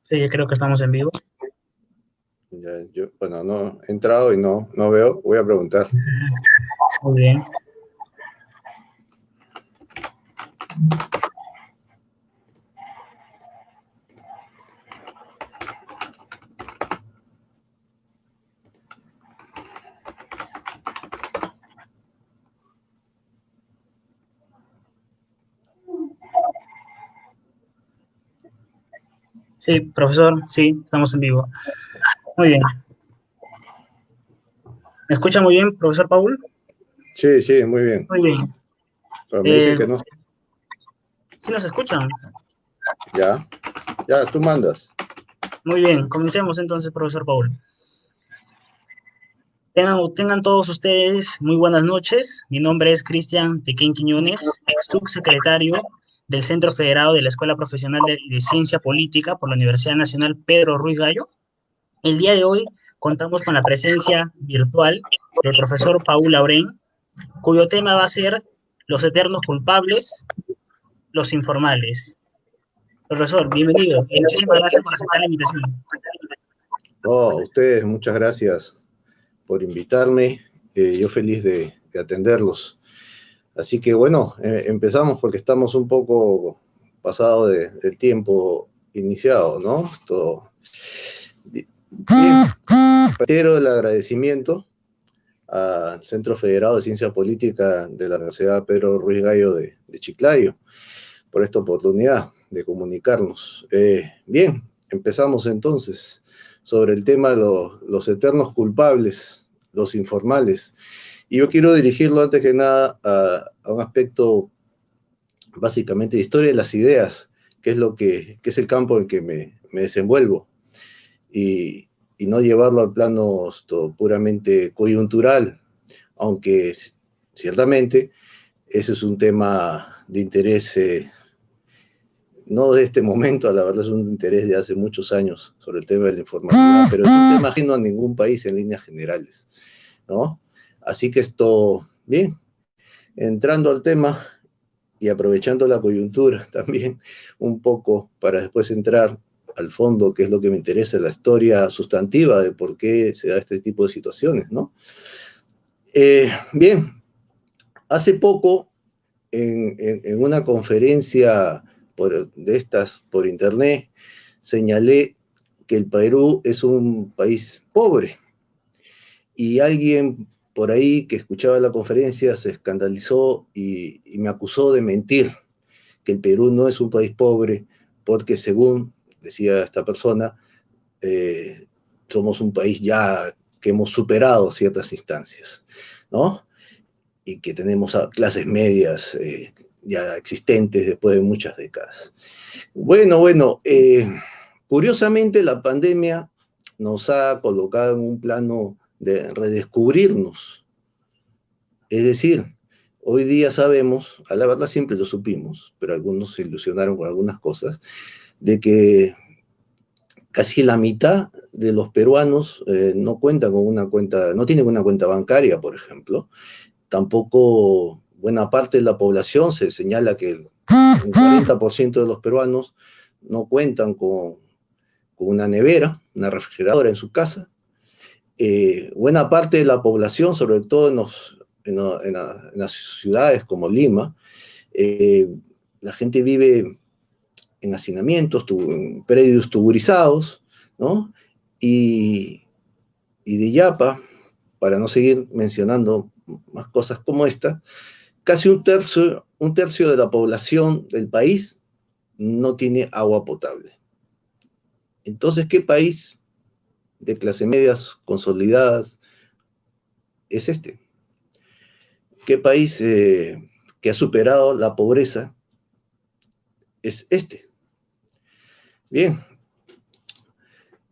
Sí, creo que estamos en vivo. Ya, bueno, no he entrado y no veo. Voy a preguntar. Muy bien. Sí, profesor, sí, estamos en vivo. Muy bien. ¿Me escucha muy bien, profesor Paul? Sí, sí, muy bien. Muy bien. Pero me dice Eh, que no. ¿Sí nos escuchan? Ya, ya, tú mandas. Muy bien, comencemos entonces, profesor Paul. Tengan todos ustedes muy buenas noches. Mi nombre es Cristian Tequén Quiñones, subsecretario del Centro Federado de la Escuela Profesional de Ciencia Política por la Universidad Nacional Pedro Ruiz Gallo. El día de hoy contamos con la presencia virtual del profesor Paul Laurén, cuyo tema va a ser los eternos culpables, los informales. Profesor, bienvenido y muchísimas gracias por aceptar la invitación. Oh, a ustedes, muchas gracias por invitarme. Yo feliz de atenderlos. Así que bueno, empezamos porque estamos un poco pasado del tiempo iniciado, ¿no? Bien, reitero el agradecimiento al Centro Federado de Ciencia Política de la Universidad Pedro Ruiz Gallo de Chiclayo por esta oportunidad de comunicarnos. Bien, empezamos entonces sobre el tema de los eternos culpables, los informales. Y yo quiero dirigirlo antes que nada a un aspecto básicamente de historia de las ideas, que es que es el campo en que me desenvuelvo, y, y no llevarlo al plano puramente coyuntural, aunque ciertamente ese es un tema de interés, no de este momento, la verdad es un interés de hace muchos años sobre el tema de la informalidad, pero es un tema ajeno a ningún país en líneas generales, ¿no? Así que bien, entrando al tema y aprovechando la coyuntura también un poco para después entrar al fondo, que es lo que me interesa, la historia sustantiva de por qué se da este tipo de situaciones, ¿no? Bien, hace poco en una conferencia de estas por internet, señalé que el Perú es un país pobre y alguien por ahí que escuchaba la conferencia se escandalizó y me acusó de mentir, que el Perú no es un país pobre porque según decía esta persona, eh, somos un país ya que hemos superado ciertas instancias, ¿no? Y que tenemos clases medias ya existentes después de muchas décadas. Bueno, curiosamente la pandemia nos ha colocado en un plano de redescubrirnos. Es decir, hoy día sabemos, a la verdad siempre lo supimos, pero algunos se ilusionaron con algunas cosas, de que casi la mitad de los peruanos no cuentan con una cuenta, no tienen una cuenta bancaria, por ejemplo. Tampoco buena parte de la población se señala que un 40% de los peruanos no cuentan con una nevera, una refrigeradora en su casa. Buena parte de la población, sobre todo en las ciudades como Lima, eh, la gente vive en hacinamientos, en predios tuburizados, ¿no? Y, y de Yapa, para no seguir mencionando más cosas como esta, casi un tercio de la población del país no tiene agua potable. Entonces, ¿qué país de clase medias consolidadas es este? ¿Qué país que ha superado la pobreza es este? Bien,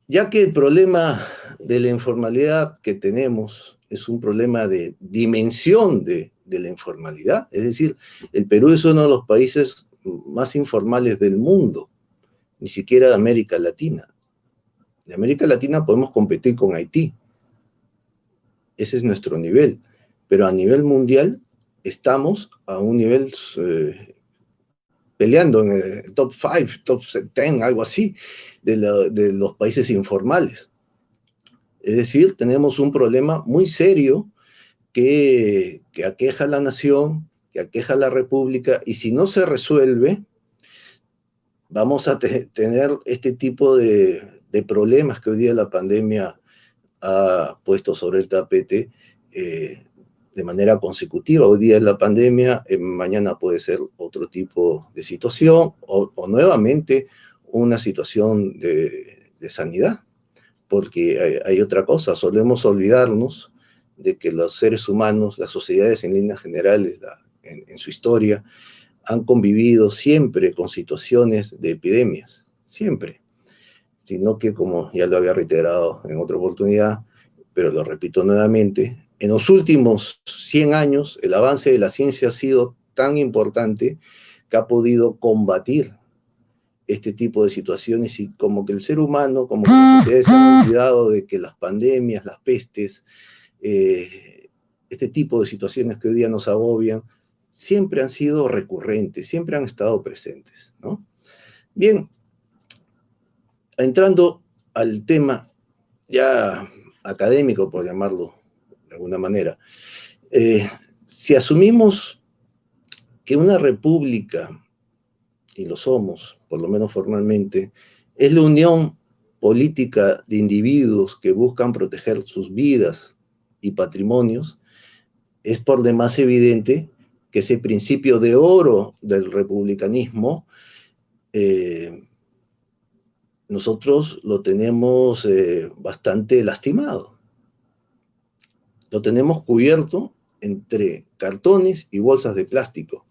ya que el problema de la informalidad que tenemos es un problema de dimensión de la informalidad, es decir, el Perú es uno de los países más informales del mundo, ni siquiera de América Latina. De América Latina podemos competir con Haití, ese es nuestro nivel, pero a nivel mundial estamos a un nivel peleando en el top 5, top 10, algo así, de los países informales. Es decir, tenemos un problema muy serio que aqueja a la nación, que aqueja a la república, y si no se resuelve, vamos a tener este tipo de problemas que hoy día la pandemia ha puesto sobre el tapete de manera consecutiva. Hoy día es la pandemia, mañana puede ser otro tipo de situación o nuevamente una situación de sanidad, porque hay otra cosa, solemos olvidarnos de que los seres humanos, las sociedades en líneas generales, en su historia, han convivido siempre con situaciones de epidemias, siempre, sino que, como ya lo había reiterado en otra oportunidad, pero lo repito nuevamente, en los últimos 100 años el avance de la ciencia ha sido tan importante que ha podido combatir este tipo de situaciones, y como que el ser humano, como que las sociedades se han olvidado de que las pandemias, las pestes, este tipo de situaciones que hoy día nos agobian, siempre han sido recurrentes, siempre han estado presentes, ¿no? Bien, entrando al tema ya académico, por llamarlo de alguna manera, si asumimos que una república, y lo somos, por lo menos formalmente, es la unión política de individuos que buscan proteger sus vidas y patrimonios, es por demás evidente que ese principio de oro del republicanismo nosotros lo tenemos bastante lastimado. Lo tenemos cubierto entre cartones y bolsas de plástico.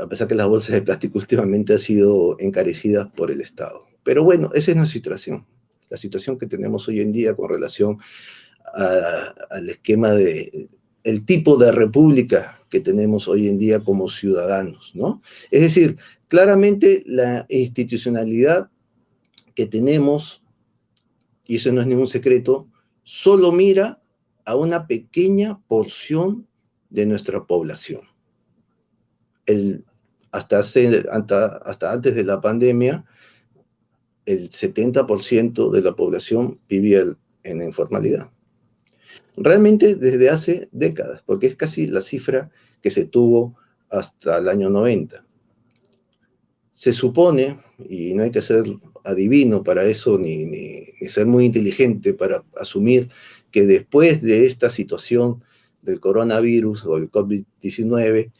A pesar que las bolsas de plástico últimamente han sido encarecidas por el Estado. Pero bueno, esa es nuestra situación. La situación que tenemos hoy en día con relación al esquema el tipo de república que tenemos hoy en día como ciudadanos, ¿no? Es decir, claramente la institucionalidad que tenemos, y eso no es ningún secreto, solo mira a una pequeña porción de nuestra población. Hasta antes de la pandemia, el 70% de la población vivía en la informalidad. Realmente desde hace décadas, porque es casi la cifra que se tuvo hasta el año 90. Se supone, y no hay que ser adivino para eso, ni ser muy inteligente para asumir que después de esta situación del coronavirus o el COVID-19,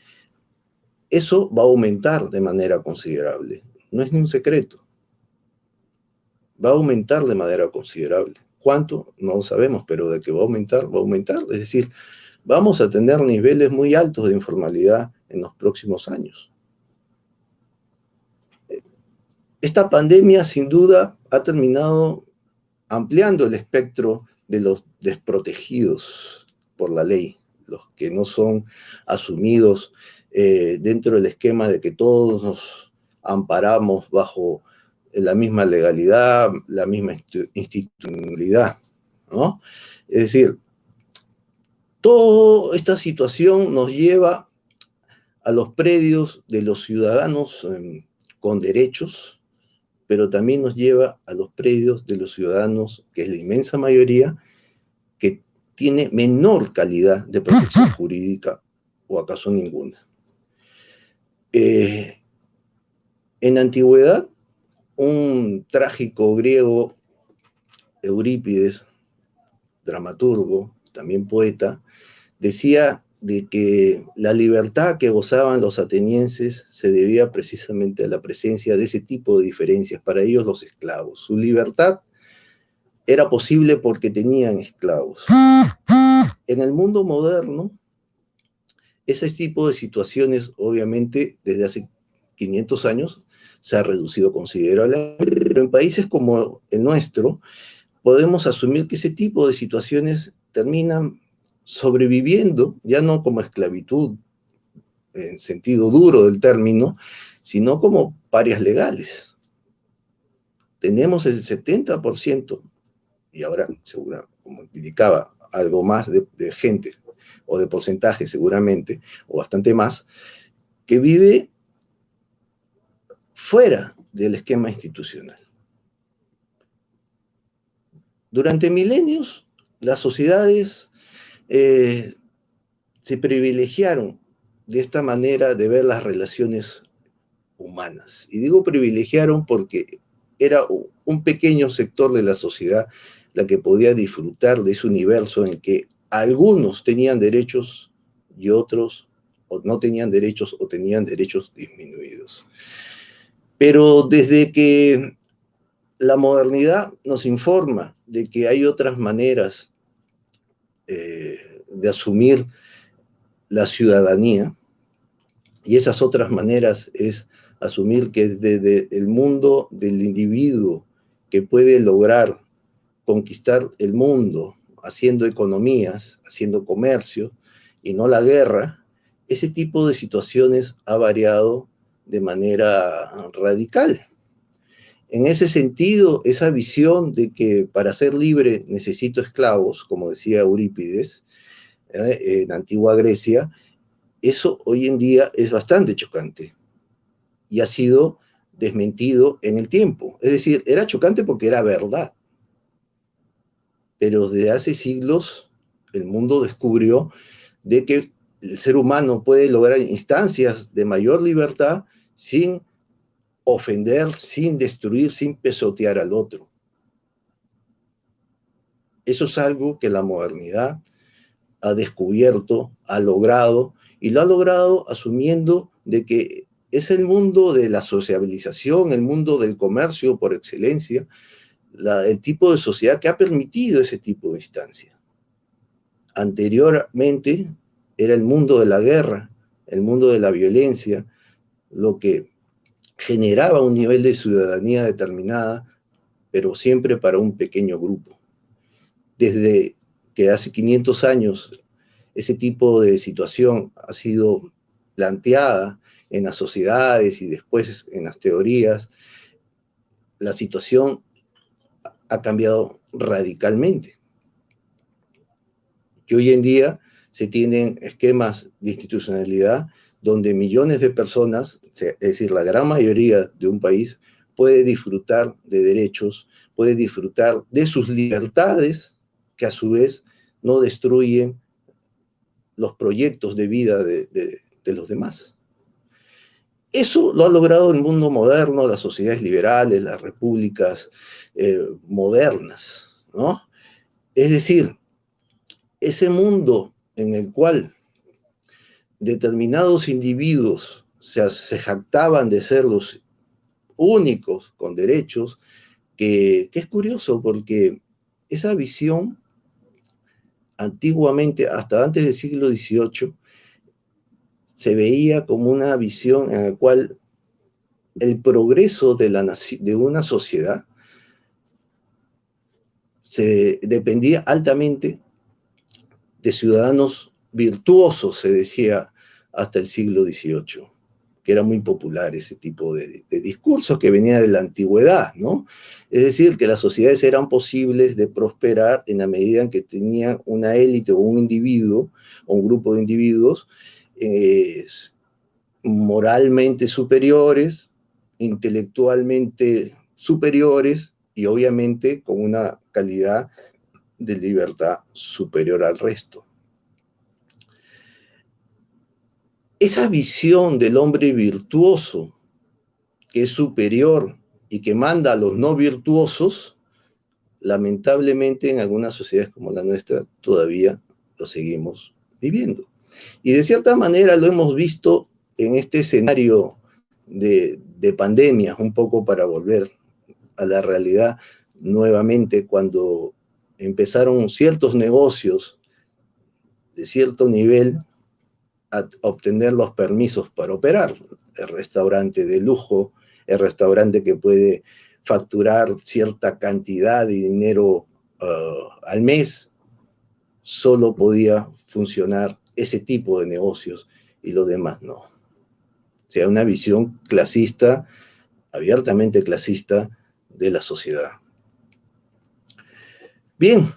eso va a aumentar de manera considerable. No es ni un secreto. Va a aumentar de manera considerable. ¿Cuánto? No lo sabemos, pero de que va a aumentar, va a aumentar. Es decir, vamos a tener niveles muy altos de informalidad en los próximos años. Esta pandemia, sin duda, ha terminado ampliando el espectro de los desprotegidos por la ley, los que no son asumidos dentro del esquema de que todos nos amparamos bajo la misma legalidad, la misma institucionalidad, ¿no? Es decir, toda esta situación nos lleva a los predios de los ciudadanos con derechos, pero también nos lleva a los predios de los ciudadanos, que es la inmensa mayoría, que tiene menor calidad de protección jurídica o acaso ninguna. En la antigüedad, un trágico griego, Eurípides, dramaturgo, también poeta, decía de que la libertad que gozaban los atenienses se debía precisamente a la presencia de ese tipo de diferencias, para ellos los esclavos. Su libertad era posible porque tenían esclavos. En el mundo moderno, ese tipo de situaciones, obviamente, desde hace 500 años, se ha reducido considerablemente, pero en países como el nuestro, podemos asumir que ese tipo de situaciones terminan sobreviviendo, ya no como esclavitud en sentido duro del término, sino como parias legales. Tenemos el 70%, y ahora, seguro, como indicaba, algo más de gente, o de porcentaje seguramente, o bastante más, que vive fuera del esquema institucional. Durante milenios, las sociedades se privilegiaron de esta manera de ver las relaciones humanas. Y digo privilegiaron porque era un pequeño sector de la sociedad la que podía disfrutar de ese universo en que algunos tenían derechos y otros o no tenían derechos o tenían derechos disminuidos. Pero desde que la modernidad nos informa de que hay otras maneras de asumir la ciudadanía, y esas otras maneras es asumir que desde el mundo del individuo que puede lograr conquistar el mundo haciendo economías, haciendo comercio y no la guerra, ese tipo de situaciones ha variado de manera radical. En ese sentido, esa visión de que para ser libre necesito esclavos, como decía Eurípides, en antigua Grecia, eso hoy en día es bastante chocante y ha sido desmentido en el tiempo. Es decir, era chocante porque era verdad, pero desde hace siglos el mundo descubrió de que el ser humano puede lograr instancias de mayor libertad sin ofender, sin destruir, sin pesotear al otro. Eso es algo que la modernidad ha descubierto, ha logrado, y lo ha logrado asumiendo de que es el mundo de la sociabilización, el mundo del comercio por excelencia, el tipo de sociedad que ha permitido ese tipo de instancia. Anteriormente era el mundo de la guerra, el mundo de la violencia, lo que generaba un nivel de ciudadanía determinada, pero siempre para un pequeño grupo. Desde que hace 500 años ese tipo de situación ha sido planteada en las sociedades y después en las teorías, la situación ha cambiado radicalmente. Y hoy en día se tienen esquemas de institucionalidad donde millones de personas, es decir, la gran mayoría de un país, puede disfrutar de derechos, puede disfrutar de sus libertades, que a su vez no destruyen los proyectos de vida de los demás. Eso lo ha logrado el mundo moderno, las sociedades liberales, las repúblicas modernas, ¿no? Es decir, ese mundo en el cual determinados individuos se jactaban de ser los únicos con derechos, que es curioso porque esa visión antiguamente, hasta antes del siglo XVIII, se veía como una visión en la cual el progreso de una sociedad se dependía altamente de ciudadanos virtuosos, se decía hasta el siglo XVIII, que era muy popular ese tipo de discursos que venía de la antigüedad, ¿no? Es decir, que las sociedades eran posibles de prosperar en la medida en que tenían una élite o un individuo o un grupo de individuos moralmente superiores, intelectualmente superiores y obviamente con una calidad de libertad superior al resto. Esa visión del hombre virtuoso, que es superior y que manda a los no virtuosos, lamentablemente en algunas sociedades como la nuestra todavía lo seguimos viviendo. Y de cierta manera lo hemos visto en este escenario de pandemia, un poco para volver a la realidad nuevamente, cuando empezaron ciertos negocios de cierto nivel a obtener los permisos para operar. El restaurante de lujo, el restaurante que puede facturar cierta cantidad de dinero al mes, solo podía funcionar ese tipo de negocios y lo demás no. O sea, una visión clasista, abiertamente clasista de la sociedad. Bien,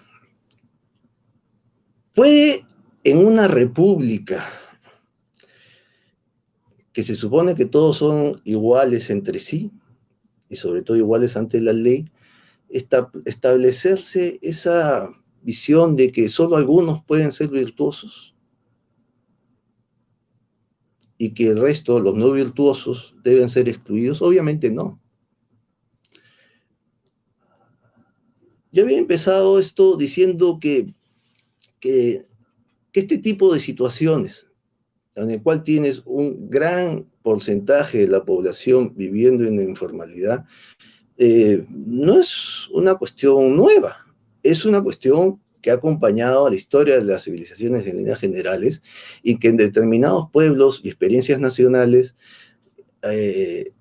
puede en una república que se supone que todos son iguales entre sí, y sobre todo iguales ante la ley, establecerse esa visión de que solo algunos pueden ser virtuosos y que el resto, los no virtuosos, deben ser excluidos. Obviamente no. Yo había empezado esto diciendo que este tipo de situaciones, en el cual tienes un gran porcentaje de la población viviendo en la informalidad, no es una cuestión nueva, es una cuestión que ha acompañado a la historia de las civilizaciones en líneas generales y que en determinados pueblos y experiencias nacionales, de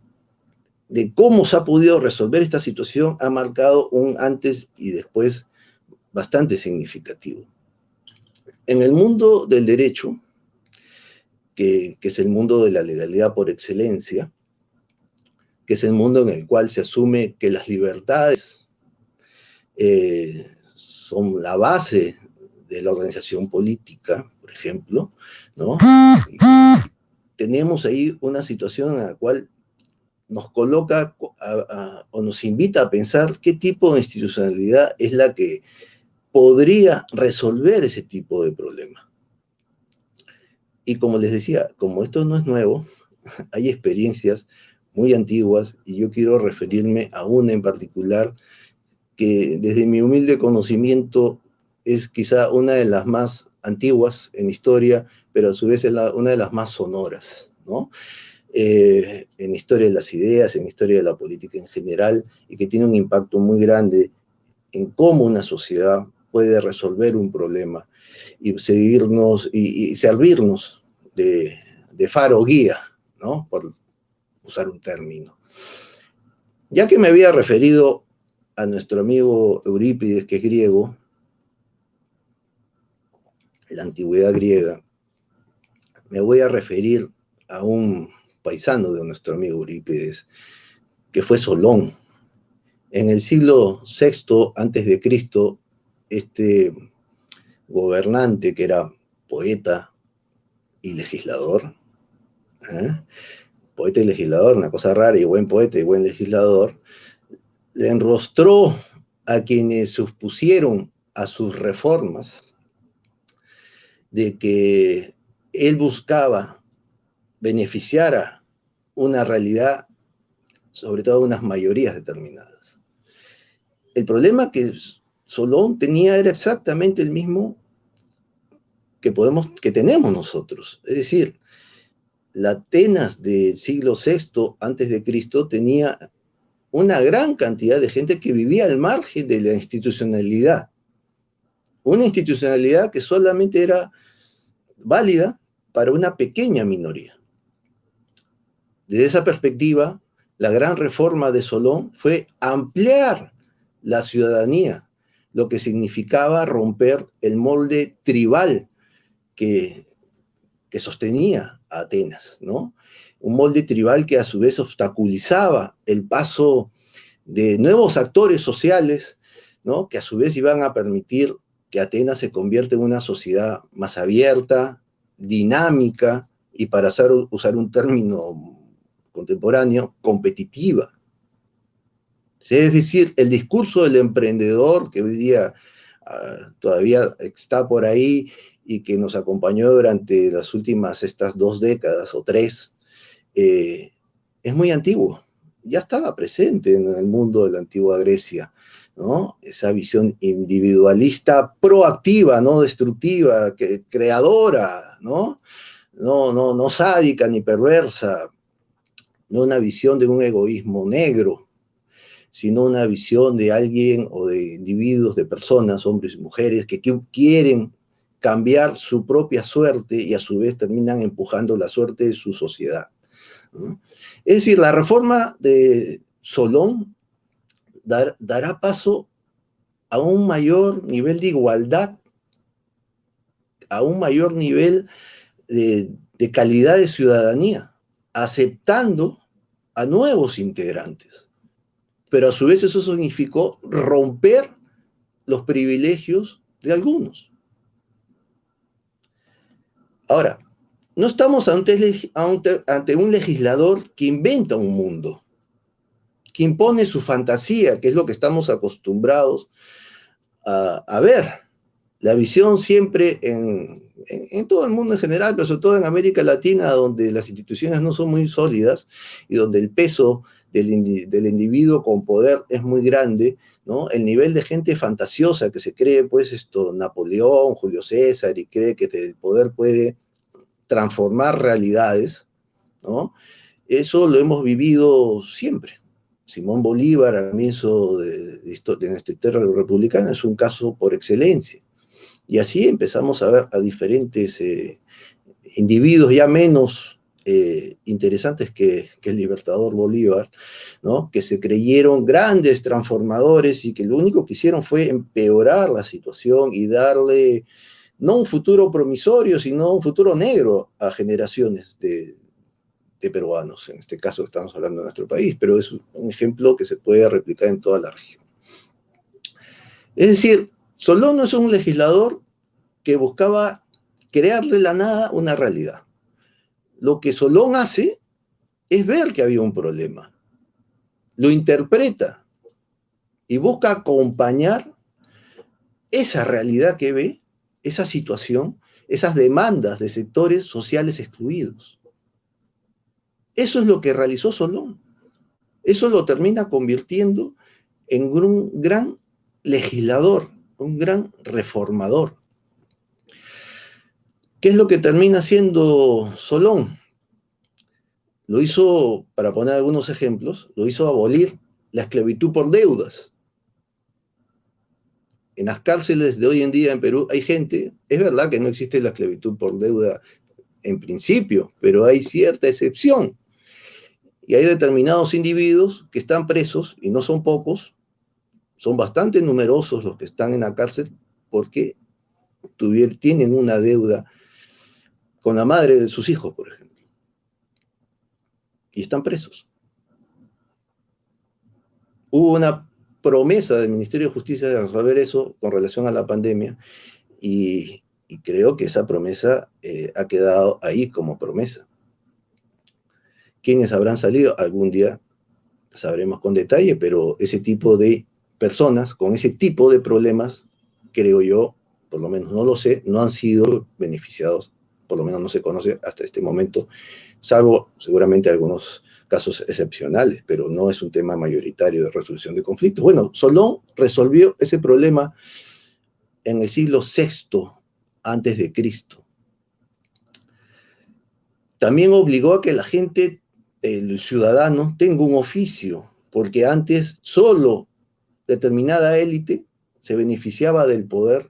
cómo se ha podido resolver esta situación, ha marcado un antes y después bastante significativo. En el mundo del derecho, que es el mundo de la legalidad por excelencia, que es el mundo en el cual se asume que las libertades son la base de la organización política, por ejemplo, ¿no? Y tenemos ahí una situación en la cual nos coloca o nos invita a pensar qué tipo de institucionalidad es la que podría resolver ese tipo de problema. Y como les decía, como esto no es nuevo, hay experiencias muy antiguas y yo quiero referirme a una en particular que desde mi humilde conocimiento es quizá una de las más antiguas en historia, pero a su vez es una de las más sonoras, ¿no? En historia de las ideas, en historia de la política en general, y que tiene un impacto muy grande en cómo una sociedad puede resolver un problema y servirnos de faro guía, ¿no? Por usar un término. Ya que me había referido a nuestro amigo Eurípides, que es griego, la antigüedad griega, me voy a referir a un paisano de nuestro amigo Eurípides, que fue Solón. En el siglo VI antes de Cristo, este gobernante que era poeta y legislador, ¿eh? Poeta y legislador, una cosa rara, y buen poeta y buen legislador, le enrostró a quienes se opusieron a sus reformas de que él buscaba beneficiar a una realidad, sobre todo a unas mayorías determinadas. El problema que Solón tenía era exactamente el mismo que tenemos nosotros. Es decir, la Atenas del siglo VI antes de Cristo tenía una gran cantidad de gente que vivía al margen de la institucionalidad. Una institucionalidad que solamente era válida para una pequeña minoría. Desde esa perspectiva, la gran reforma de Solón fue ampliar la ciudadanía, lo que significaba romper el molde tribal que sostenía a Atenas, ¿no? Un molde tribal que a su vez obstaculizaba el paso de nuevos actores sociales, ¿no? Que a su vez iban a permitir que Atenas se convierta en una sociedad más abierta, dinámica y, para usar un término contemporáneo, competitiva. Es decir, el discurso del emprendedor que hoy día todavía está por ahí y que nos acompañó durante las últimas estas 2 décadas o 3, es muy antiguo. Ya estaba presente en el mundo de la antigua Grecia, ¿no? Esa visión individualista proactiva, no destructiva, creadora, ¿no? No sádica ni perversa, no una visión de un egoísmo negro, sino una visión de alguien o de individuos, de personas, hombres y mujeres, que quieren cambiar su propia suerte y a su vez terminan empujando la suerte de su sociedad, ¿no? Es decir, la reforma de Solón dará paso a un mayor nivel de igualdad, a un mayor nivel de calidad de ciudadanía, aceptando a nuevos integrantes. Pero a su vez eso significó romper los privilegios de algunos. Ahora, No estamos ante un legislador que inventa un mundo, que impone su fantasía, que es lo que estamos acostumbrados a ver. La visión siempre en todo el mundo en general, pero sobre todo en América Latina, donde las instituciones no son muy sólidas y donde el peso del individuo con poder es muy grande, ¿no? El nivel de gente fantasiosa que se cree, pues, Napoleón, Julio César, y cree que el poder puede transformar realidades, ¿no? Eso lo hemos vivido siempre. Simón Bolívar, a comienzo de nuestra historia republicana, es un caso por excelencia. Y así empezamos a ver a diferentes individuos ya menos interesantes que el libertador Bolívar, ¿no? Que se creyeron grandes transformadores y que lo único que hicieron fue empeorar la situación y darle no un futuro promisorio, sino un futuro negro a generaciones de peruanos. En este caso estamos hablando de nuestro país, pero es un ejemplo que se puede replicar en toda la región. Es decir, Solón no es un legislador que buscaba crear de la nada una realidad. Lo que Solón hace es ver que había un problema, lo interpreta y busca acompañar esa realidad que ve, esa situación, esas demandas de sectores sociales excluidos. Eso es lo que realizó Solón. Eso lo termina convirtiendo en un gran legislador, un gran reformador. ¿Qué es lo que termina haciendo Solón? Lo hizo, para poner algunos ejemplos, lo hizo abolir la esclavitud por deudas. En las cárceles de hoy en día en Perú hay gente, es verdad que no existe la esclavitud por deuda en principio, pero hay cierta excepción. Y hay determinados individuos que están presos, y no son pocos, son bastante numerosos los que están en la cárcel, porque tienen una deuda con la madre de sus hijos, por ejemplo, y están presos. Hubo una promesa del Ministerio de Justicia de resolver eso con relación a la pandemia, y creo que esa promesa ha quedado ahí como promesa. ¿Quiénes habrán salido? Algún día sabremos con detalle, pero ese tipo de personas con ese tipo de problemas, creo yo, por lo menos no lo sé, no han sido beneficiados, por lo menos no se conoce hasta este momento, salvo seguramente algunos casos excepcionales, pero no es un tema mayoritario de resolución de conflictos. Bueno, Solón resolvió ese problema en el siglo VI antes de Cristo. También obligó a que la gente, el ciudadano, tenga un oficio, porque antes solo determinada élite se beneficiaba del poder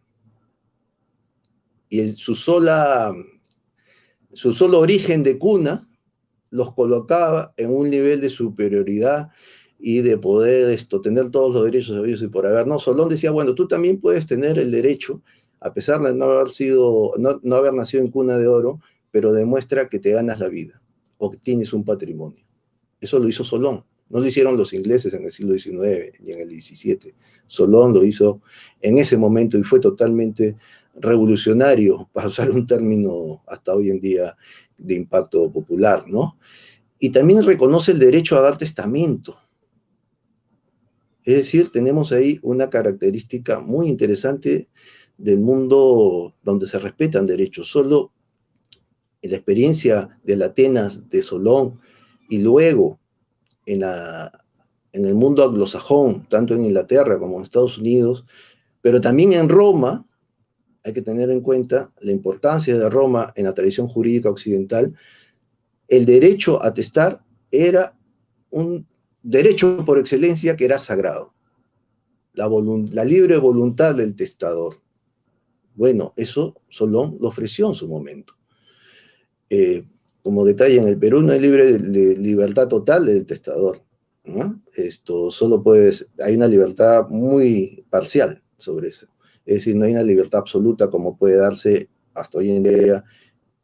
y su solo origen de cuna los colocaba en un nivel de superioridad y de poder tener todos los derechos habidos y por haber. No, Solón decía, bueno, tú también puedes tener el derecho, a pesar de no haber nacido en cuna de oro, pero demuestra que te ganas la vida o que tienes un patrimonio. Eso lo hizo Solón. No lo hicieron los ingleses en el siglo XIX ni en el XVII. Solón lo hizo en ese momento y fue totalmente revolucionario, para usar un término hasta hoy en día de impacto popular, ¿no? Y también reconoce el derecho a dar testamento. Es decir, tenemos ahí una característica muy interesante del mundo donde se respetan derechos. Solo en la experiencia de la Atenas de Solón y luego en el mundo anglosajón, tanto en Inglaterra como en Estados Unidos, pero también en Roma, hay que tener en cuenta la importancia de Roma en la tradición jurídica occidental. El derecho a testar era un derecho por excelencia que era sagrado, la libre voluntad del testador. Bueno, eso Solón lo ofreció en su momento. Como detalle, en el Perú no hay libertad total del testador, ¿no? Hay una libertad muy parcial sobre eso. Es decir, no hay una libertad absoluta como puede darse hasta hoy en día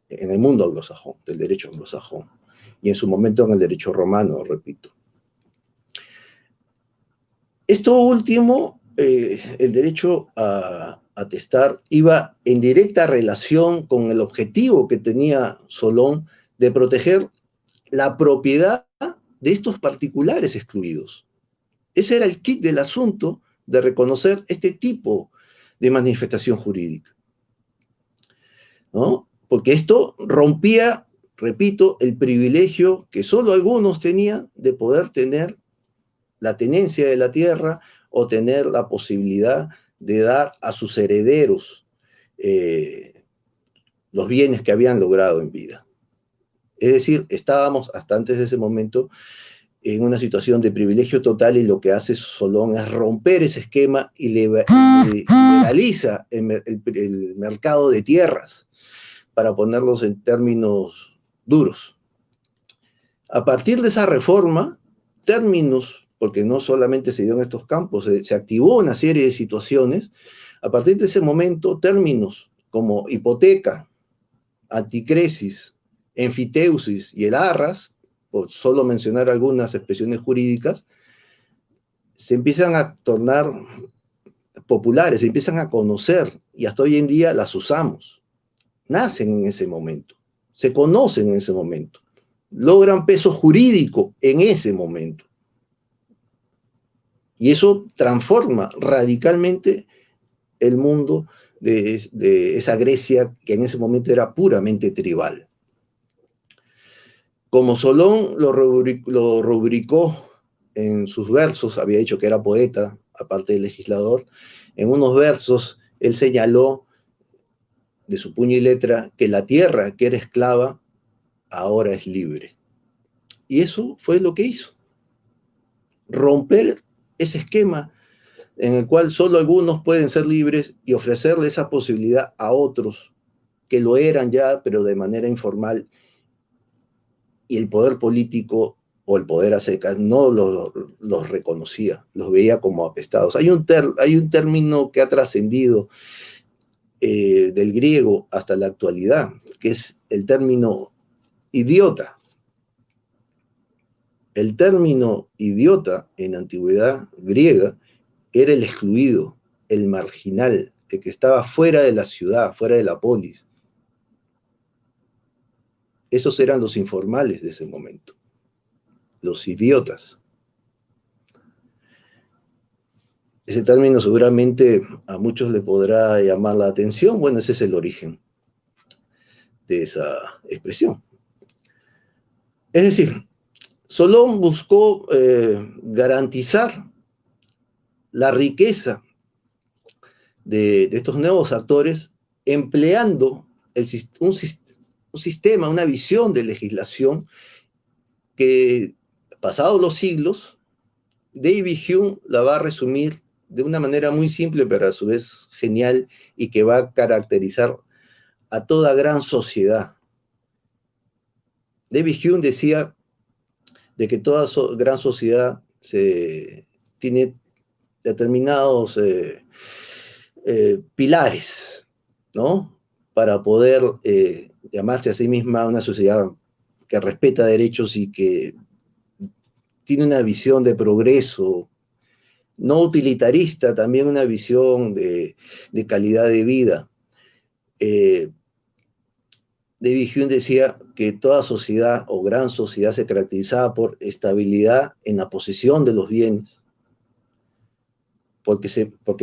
en el mundo anglosajón, del derecho anglosajón, y en su momento en el derecho romano, repito. Esto último el derecho a testar iba en directa relación con el objetivo que tenía Solón de proteger la propiedad de estos particulares excluidos. Ese era el kit del asunto de reconocer este tipo de manifestación jurídica, ¿no? Porque esto rompía, repito, el privilegio que solo algunos tenían de poder tener la tenencia de la tierra o tener la posibilidad de dar a sus herederos los bienes que habían logrado en vida. Es decir, estábamos hasta antes de ese momento en una situación de privilegio total, y lo que hace Solón es romper ese esquema y liberaliza el mercado de tierras, para ponerlos en términos duros. A partir de esa reforma, términos, porque no solamente se dio en estos campos, se activó una serie de situaciones. A partir de ese momento, términos como hipoteca, anticresis, enfiteusis y el arras, por solo mencionar algunas expresiones jurídicas, se empiezan a tornar populares, se empiezan a conocer, y hasta hoy en día las usamos. Nacen en ese momento, se conocen en ese momento, logran peso jurídico en ese momento. Y eso transforma radicalmente el mundo de esa Grecia que en ese momento era puramente tribal. Como Solón lo rubricó en sus versos, había dicho que era poeta, aparte de legislador, en unos versos él señaló de su puño y letra que la tierra que era esclava ahora es libre. Y eso fue lo que hizo, romper ese esquema en el cual solo algunos pueden ser libres y ofrecerle esa posibilidad a otros que lo eran ya, pero de manera informal, y el poder político o el poder a secas no los reconocía, los veía como apestados. Hay un término que ha trascendido del griego hasta la actualidad, que es el término idiota. El término idiota en antigüedad griega era el excluido, el marginal, el que estaba fuera de la ciudad, fuera de la polis. Esos eran los informales de ese momento, los idiotas. Ese término seguramente a muchos le podrá llamar la atención. Bueno, ese es el origen de esa expresión. Es decir, Solón buscó garantizar la riqueza de estos nuevos actores empleando un sistema, una visión de legislación que, pasados los siglos, David Hume la va a resumir de una manera muy simple, pero a su vez genial, y que va a caracterizar a toda gran sociedad. David Hume decía de que toda gran sociedad tiene determinados pilares, ¿no? Para poder llamarse a sí misma una sociedad que respeta derechos y que tiene una visión de progreso, no utilitarista, también una visión de calidad de vida. David Hume decía que toda sociedad o gran sociedad se caracterizaba por estabilidad en la posesión de los bienes, porque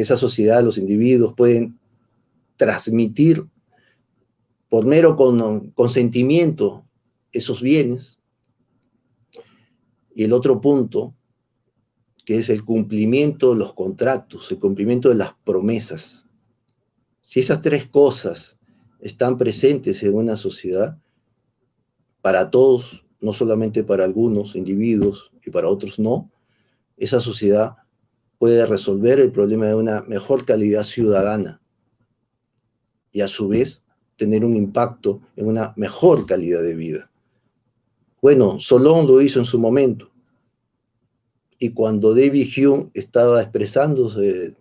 esa sociedad, los individuos pueden transmitir por mero consentimiento esos bienes. Y el otro punto, que es el cumplimiento de los contratos, el cumplimiento de las promesas. Si esas tres cosas están presentes en una sociedad, para todos, no solamente para algunos individuos y para otros no, esa sociedad puede resolver el problema de una mejor calidad ciudadana y a su vez tener un impacto en una mejor calidad de vida. Bueno, Solón lo hizo en su momento, y cuando David Hume estaba expresándose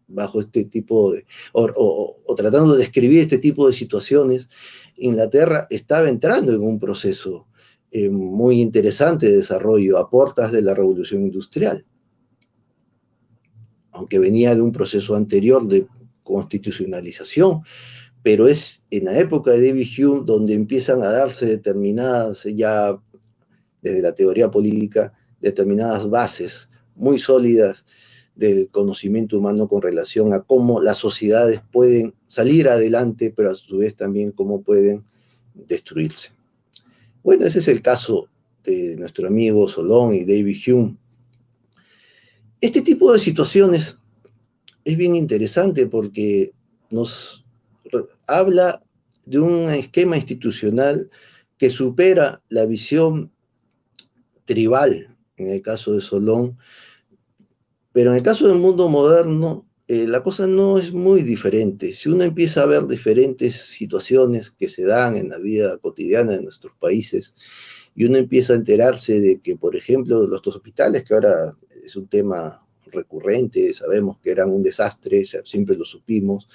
bajo este tipo de, o tratando de describir este tipo de situaciones, Inglaterra estaba entrando en un proceso muy interesante de desarrollo a puertas de la Revolución Industrial. aunque venía de un proceso anterior de constitucionalización, pero es en la época de David Hume donde empiezan a darse determinadas, ya desde la teoría política, determinadas bases muy sólidas del conocimiento humano con relación a cómo las sociedades pueden salir adelante, pero a su vez también cómo pueden destruirse. Bueno, ese es el caso de nuestro amigo Solón y David Hume. Este tipo de situaciones es bien interesante porque nos habla de un esquema institucional que supera la visión tribal, en el caso de Solón, pero en el caso del mundo moderno, la cosa no es muy diferente. Si uno empieza a ver diferentes situaciones que se dan en la vida cotidiana de nuestros países, y uno empieza a enterarse de que, por ejemplo, los hospitales, que ahora es un tema recurrente, sabemos que eran un desastre, siempre lo supimos,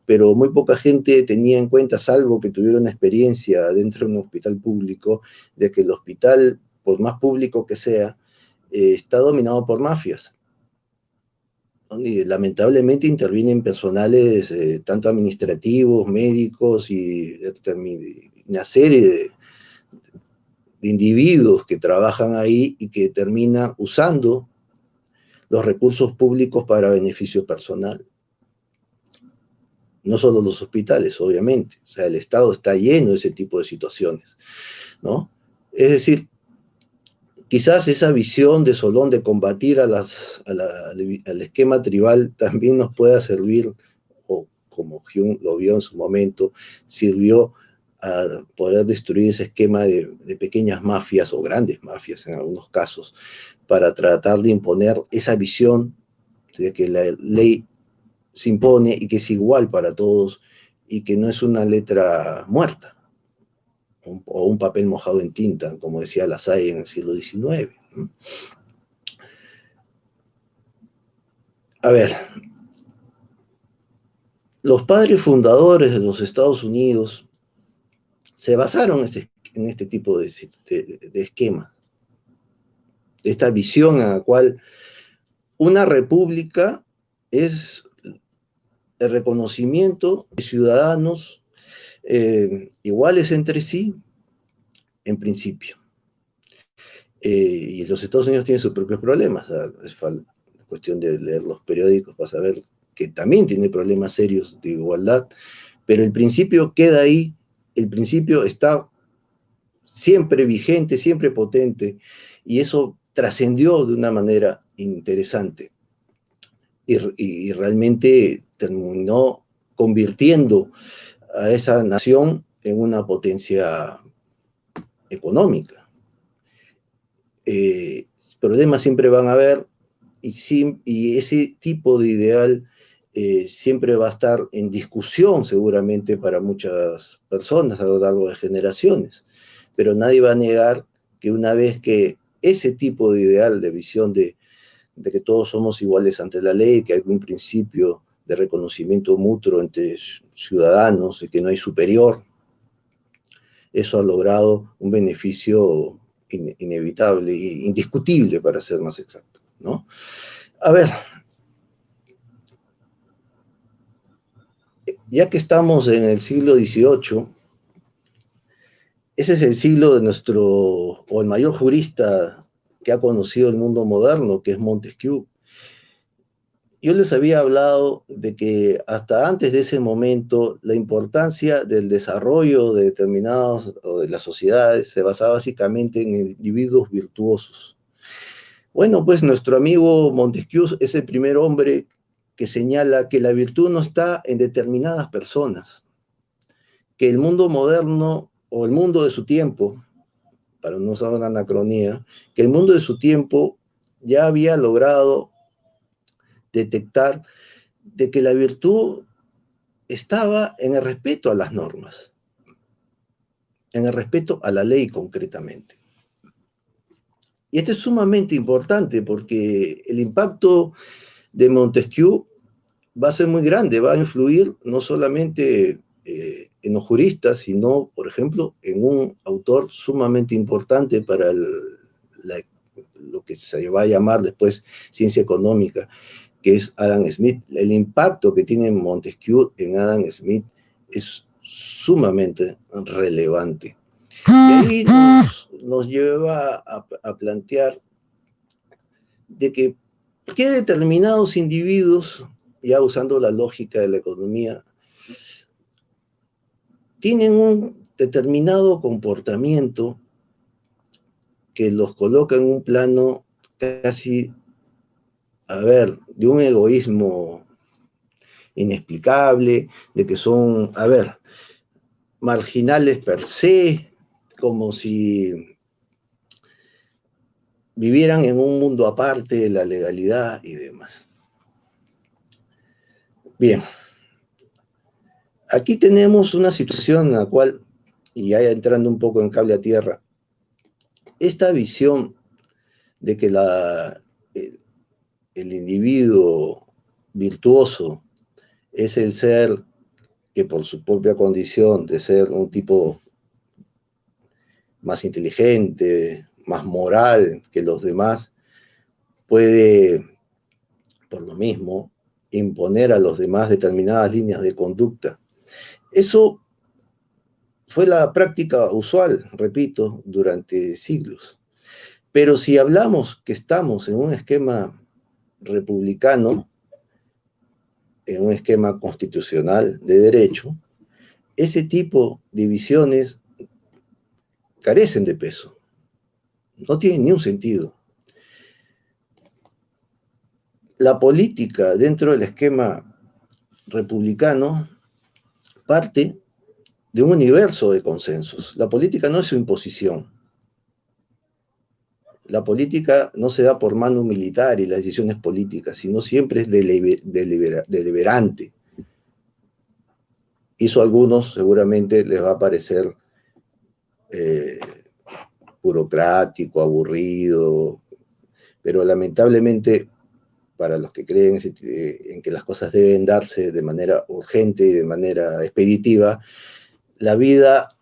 pero muy poca gente tenía en cuenta, salvo que tuviera una experiencia dentro de un hospital público, de que el hospital, por más público que sea, está dominado por mafias. Y lamentablemente intervienen personales tanto administrativos, médicos y una serie de individuos que trabajan ahí y que terminan usando los recursos públicos para beneficio personal. No solo los hospitales, obviamente. O sea, el Estado está lleno de ese tipo de situaciones, ¿no? Es decir, quizás esa visión de Solón de combatir al esquema tribal también nos pueda servir, o como Hume lo vio en su momento, sirvió a poder destruir ese esquema de pequeñas mafias o grandes mafias en algunos casos, para tratar de imponer esa visión de que la ley se impone y que es igual para todos y que no es una letra muerta o un papel mojado en tinta, como decía Lassalle en el siglo XIX. A ver, los padres fundadores de los Estados Unidos se basaron en este tipo de esquemas, de esta visión en la cual una república es el reconocimiento de ciudadanos iguales entre sí, en principio. Y los Estados Unidos tienen sus propios problemas. Es cuestión de leer los periódicos para saber que también tiene problemas serios de igualdad, pero el principio queda ahí, el principio está siempre vigente, siempre potente, y eso trascendió de una manera interesante y realmente terminó convirtiendo a esa nación en una potencia económica. Problemas siempre van a haber y ese tipo de ideal siempre va a estar en discusión seguramente para muchas personas a lo largo de generaciones, pero nadie va a negar que una vez que ese tipo de ideal, de visión de que todos somos iguales ante la ley, que hay un principio de reconocimiento mutuo entre ciudadanos y que no hay superior, eso ha logrado un beneficio inevitable e indiscutible, para ser más exacto, ¿no? A ver, ya que estamos en el siglo XVIII, ese es el siglo de o el mayor jurista que ha conocido el mundo moderno, que es Montesquieu. Yo les había hablado de que hasta antes de ese momento la importancia del desarrollo de determinados o de las sociedades se basaba básicamente en individuos virtuosos. Bueno, pues nuestro amigo Montesquieu es el primer hombre que señala que la virtud no está en determinadas personas, que el mundo moderno o el mundo de su tiempo, para no usar una anacronía, que el mundo de su tiempo ya había logrado detectar de que la virtud estaba en el respeto a las normas, en el respeto a la ley concretamente. Y esto es sumamente importante porque el impacto de Montesquieu va a ser muy grande, va a influir no solamente en los juristas, sino, por ejemplo, en un autor sumamente importante para lo que se va a llamar después ciencia económica, que es Adam Smith. El impacto que tiene Montesquieu en Adam Smith es sumamente relevante. Y ahí nos lleva a plantear de que determinados individuos, ya usando la lógica de la economía, tienen un determinado comportamiento que los coloca en un plano casi, a ver, de un egoísmo inexplicable, de que son, a ver, marginales per se, como si vivieran en un mundo aparte de la legalidad y demás. Bien, aquí tenemos una situación en la cual, y ya entrando un poco en cable a tierra, esta visión de que el individuo virtuoso es el ser que por su propia condición de ser un tipo más inteligente, más moral que los demás, puede, por lo mismo, imponer a los demás determinadas líneas de conducta. Eso fue la práctica usual, repito, durante siglos. Pero si hablamos que estamos en un esquema republicano, en un esquema constitucional de derecho, ese tipo de visiones carecen de peso. No tienen ni un sentido. La política dentro del esquema republicano parte de un universo de consensos. La política no es su imposición. La política no se da por mano militar y las decisiones políticas, sino siempre es deliberante. Eso a algunos seguramente les va a parecer burocrático, aburrido, pero lamentablemente para los que creen en que las cosas deben darse de manera urgente y de manera expeditiva, la vida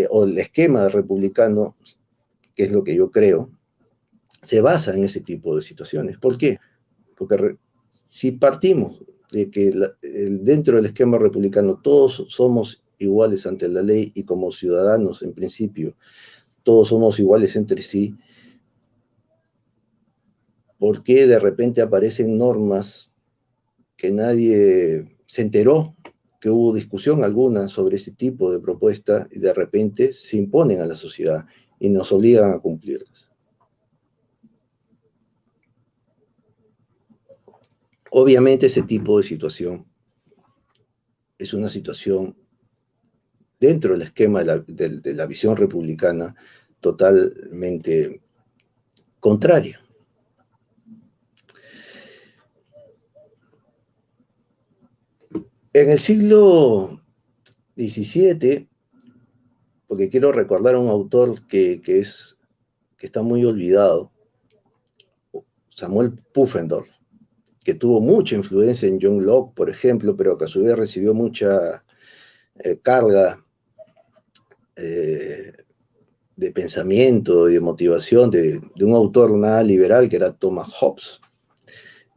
o el esquema republicano, que es lo que yo creo, se basa en ese tipo de situaciones. ¿Por qué? Porque si partimos de que dentro del esquema republicano todos somos iguales ante la ley y como ciudadanos en principio todos somos iguales entre sí, ¿por qué de repente aparecen normas que nadie se enteró que hubo discusión alguna sobre ese tipo de propuesta y de repente se imponen a la sociedad y nos obligan a cumplirlas? Obviamente ese tipo de situación es una situación dentro del esquema de la visión republicana totalmente contraria. En el siglo XVII, porque quiero recordar a un autor que está muy olvidado, Samuel Pufendorf, que tuvo mucha influencia en John Locke, por ejemplo, pero que a su vez recibió mucha carga de pensamiento y de motivación de un autor nada liberal que era Thomas Hobbes,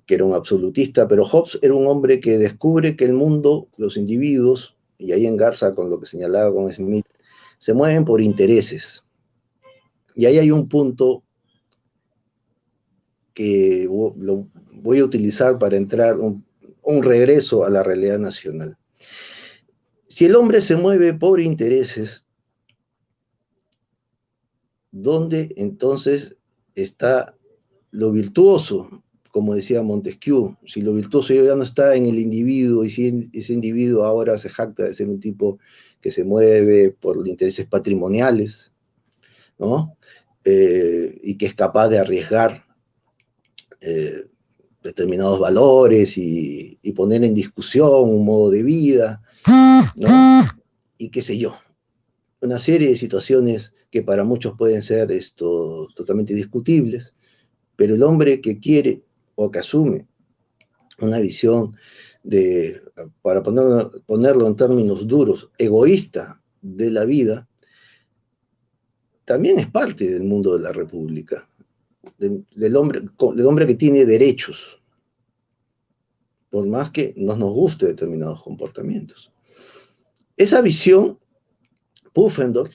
que era un absolutista, pero Hobbes era un hombre que descubre que el mundo, los individuos, y ahí engarza con lo que señalaba con Smith, se mueven por intereses. Y ahí hay un punto que lo voy a utilizar para entrar un regreso a la realidad nacional. Si el hombre se mueve por intereses, ¿dónde entonces está lo virtuoso? Como decía Montesquieu, si lo virtuoso ya no está en el individuo y si ese individuo ahora se jacta de ser un tipo que se mueve por intereses patrimoniales, ¿no? Y que es capaz de arriesgar determinados valores y poner en discusión un modo de vida, ¿no? Y qué sé yo, una serie de situaciones que para muchos pueden ser totalmente discutibles, pero el hombre que quiere o que asume una visión para ponerlo en términos duros, egoísta de la vida, también es parte del mundo de la república, del hombre que tiene derechos. por más que no nos guste determinados comportamientos. Esa visión, Pufendorf,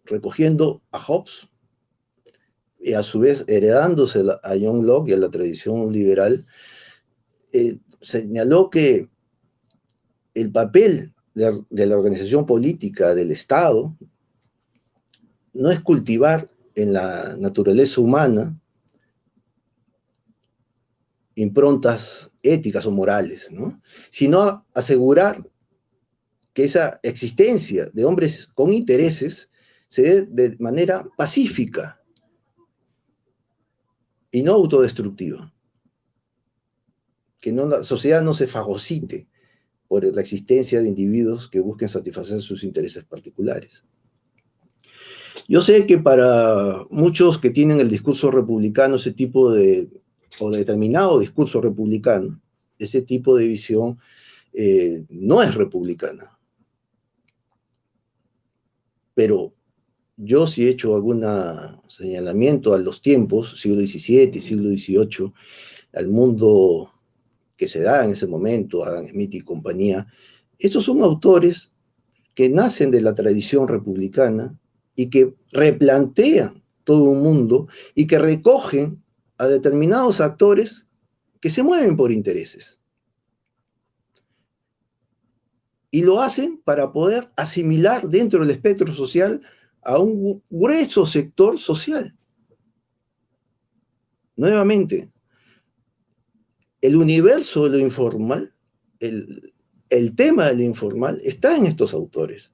recogiendo a Hobbes y a su vez heredándose a John Locke y a la tradición liberal, señaló que el papel de la organización política del Estado no es cultivar en la naturaleza humana improntas éticas o morales, ¿no? Sino asegurar que esa existencia de hombres con intereses se dé de manera pacífica y no autodestructiva. Que no, la sociedad no se fagocite por la existencia de individuos que busquen satisfacer sus intereses particulares. Yo sé que para muchos que tienen el discurso republicano, ese tipo de, o determinado discurso republicano, ese tipo de visión no es republicana. Pero yo sí he hecho algún señalamiento a los tiempos, siglo XVII, siglo XVIII, al mundo que se da en ese momento, Adam Smith y compañía. Estos son autores que nacen de la tradición republicana y que replantean todo un mundo y que recogen a determinados actores que se mueven por intereses. Y lo hacen para poder asimilar dentro del espectro social a un grueso sector social. Nuevamente, el universo de lo informal, el tema de lo informal está en estos autores,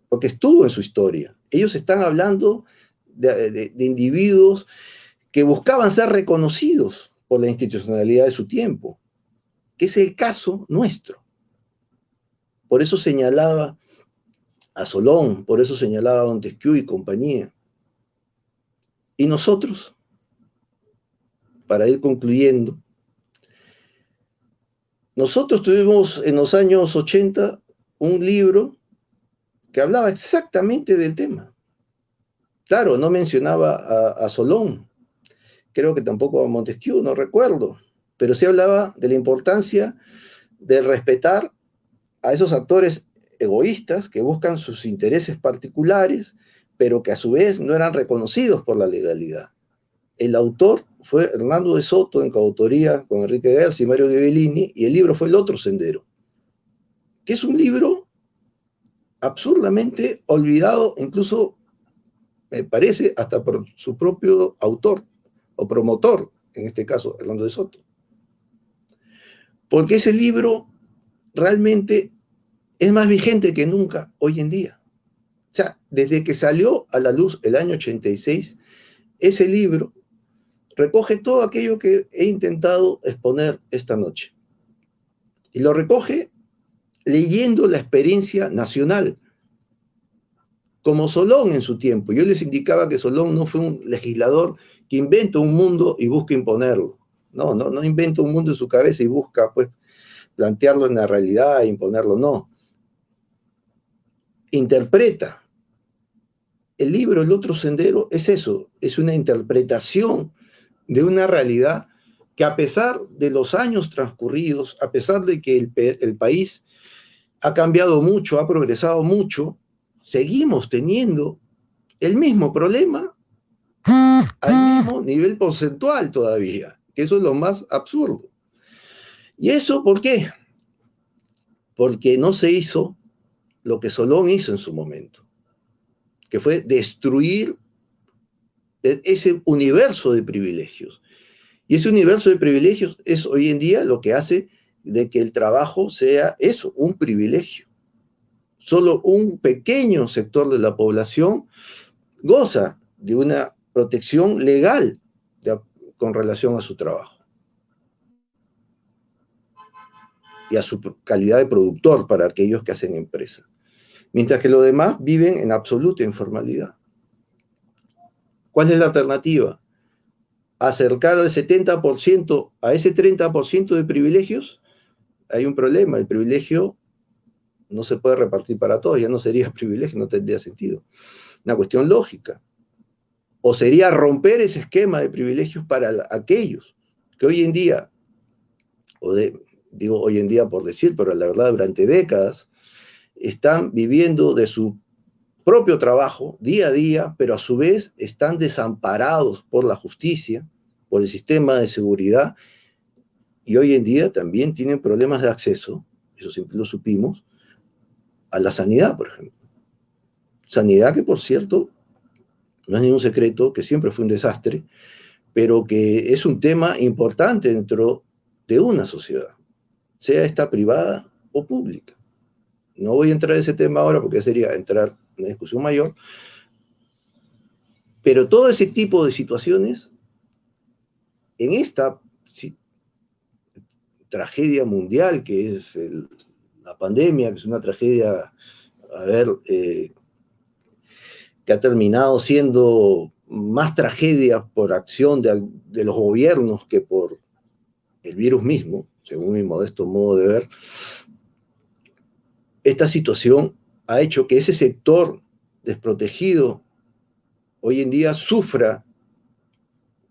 porque estuvo en su historia. Ellos están hablando de individuos que buscaban ser reconocidos por la institucionalidad de su tiempo, que es el caso nuestro. Por eso señalaba a Solón, por eso señalaba a Montesquieu y compañía. Y nosotros, para ir concluyendo, nosotros tuvimos en los años 80 un libro que hablaba exactamente del tema. Claro, no mencionaba a Solón, creo que tampoco a Montesquieu, no recuerdo, pero sí hablaba de la importancia de respetar a esos actores egoístas que buscan sus intereses particulares, pero que a su vez no eran reconocidos por la legalidad. El autor fue Hernando de Soto, en coautoría con Enrique Gers y Mario Ghibellini, y el libro fue El otro sendero, que es un libro absurdamente olvidado, incluso me parece hasta por su propio autor o promotor, en este caso Hernando de Soto. Porque ese libro realmente es más vigente que nunca hoy en día. O sea, desde que salió a la luz el año 86, ese libro recoge todo aquello que he intentado exponer esta noche. Y lo recoge leyendo la experiencia nacional, como Solón en su tiempo. Yo les indicaba que Solón no fue un legislador que inventa un mundo y busca imponerlo. No inventa un mundo en su cabeza y busca, pues, plantearlo en la realidad e imponerlo, no. Interpreta. El libro El otro sendero es eso, es una interpretación de una realidad que a pesar de los años transcurridos, a pesar de que el país ha cambiado mucho, ha progresado mucho, seguimos teniendo el mismo problema al mismo nivel porcentual todavía, que eso es lo más absurdo. ¿Y eso por qué? Porque no se hizo lo que Solón hizo en su momento, que fue destruir ese universo de privilegios. Y ese universo de privilegios es hoy en día lo que hace de que el trabajo sea eso, un privilegio. Solo un pequeño sector de la población goza de una protección legal con relación a su trabajo y a su calidad de productor para aquellos que hacen empresa. Mientras que los demás viven en absoluta informalidad. ¿Cuál es la alternativa? Acercar al 70% a ese 30% de privilegios. Hay un problema, el privilegio no se puede repartir para todos, ya no sería privilegio, no tendría sentido. Una cuestión lógica. O sería romper ese esquema de privilegios para aquellos que hoy en día digo hoy en día por decir, pero la verdad durante décadas, están viviendo de su propio trabajo día a día, pero a su vez están desamparados por la justicia, por el sistema de seguridad, y hoy en día también tienen problemas de acceso, eso siempre lo supimos, a la sanidad, por ejemplo. Sanidad que, por cierto, no es ningún secreto, que siempre fue un desastre, pero que es un tema importante dentro de una sociedad, sea esta privada o pública. No voy a entrar en ese tema ahora porque sería entrar en una discusión mayor, pero todo ese tipo de situaciones, en esta tragedia mundial que es la pandemia, que es una tragedia, a ver, que ha terminado siendo más tragedia por acción de los gobiernos que por el virus mismo, según mi modesto modo de ver, esta situación ha hecho que ese sector desprotegido hoy en día sufra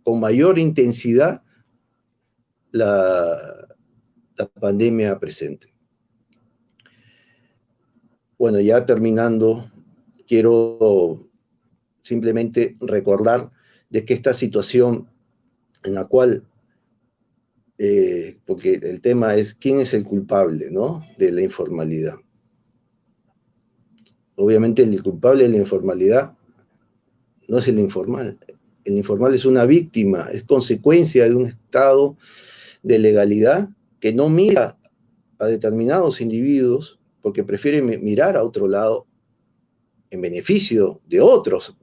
con mayor intensidad la, la pandemia presente. Bueno, ya terminando, quiero simplemente recordar de que esta situación en la cual, porque el tema es quién es el culpable, ¿no?, de la informalidad. Obviamente el culpable de la informalidad no es el informal. El informal es una víctima, es consecuencia de un estado de legalidad que no mira a determinados individuos porque prefiere mirar a otro lado en beneficio de otros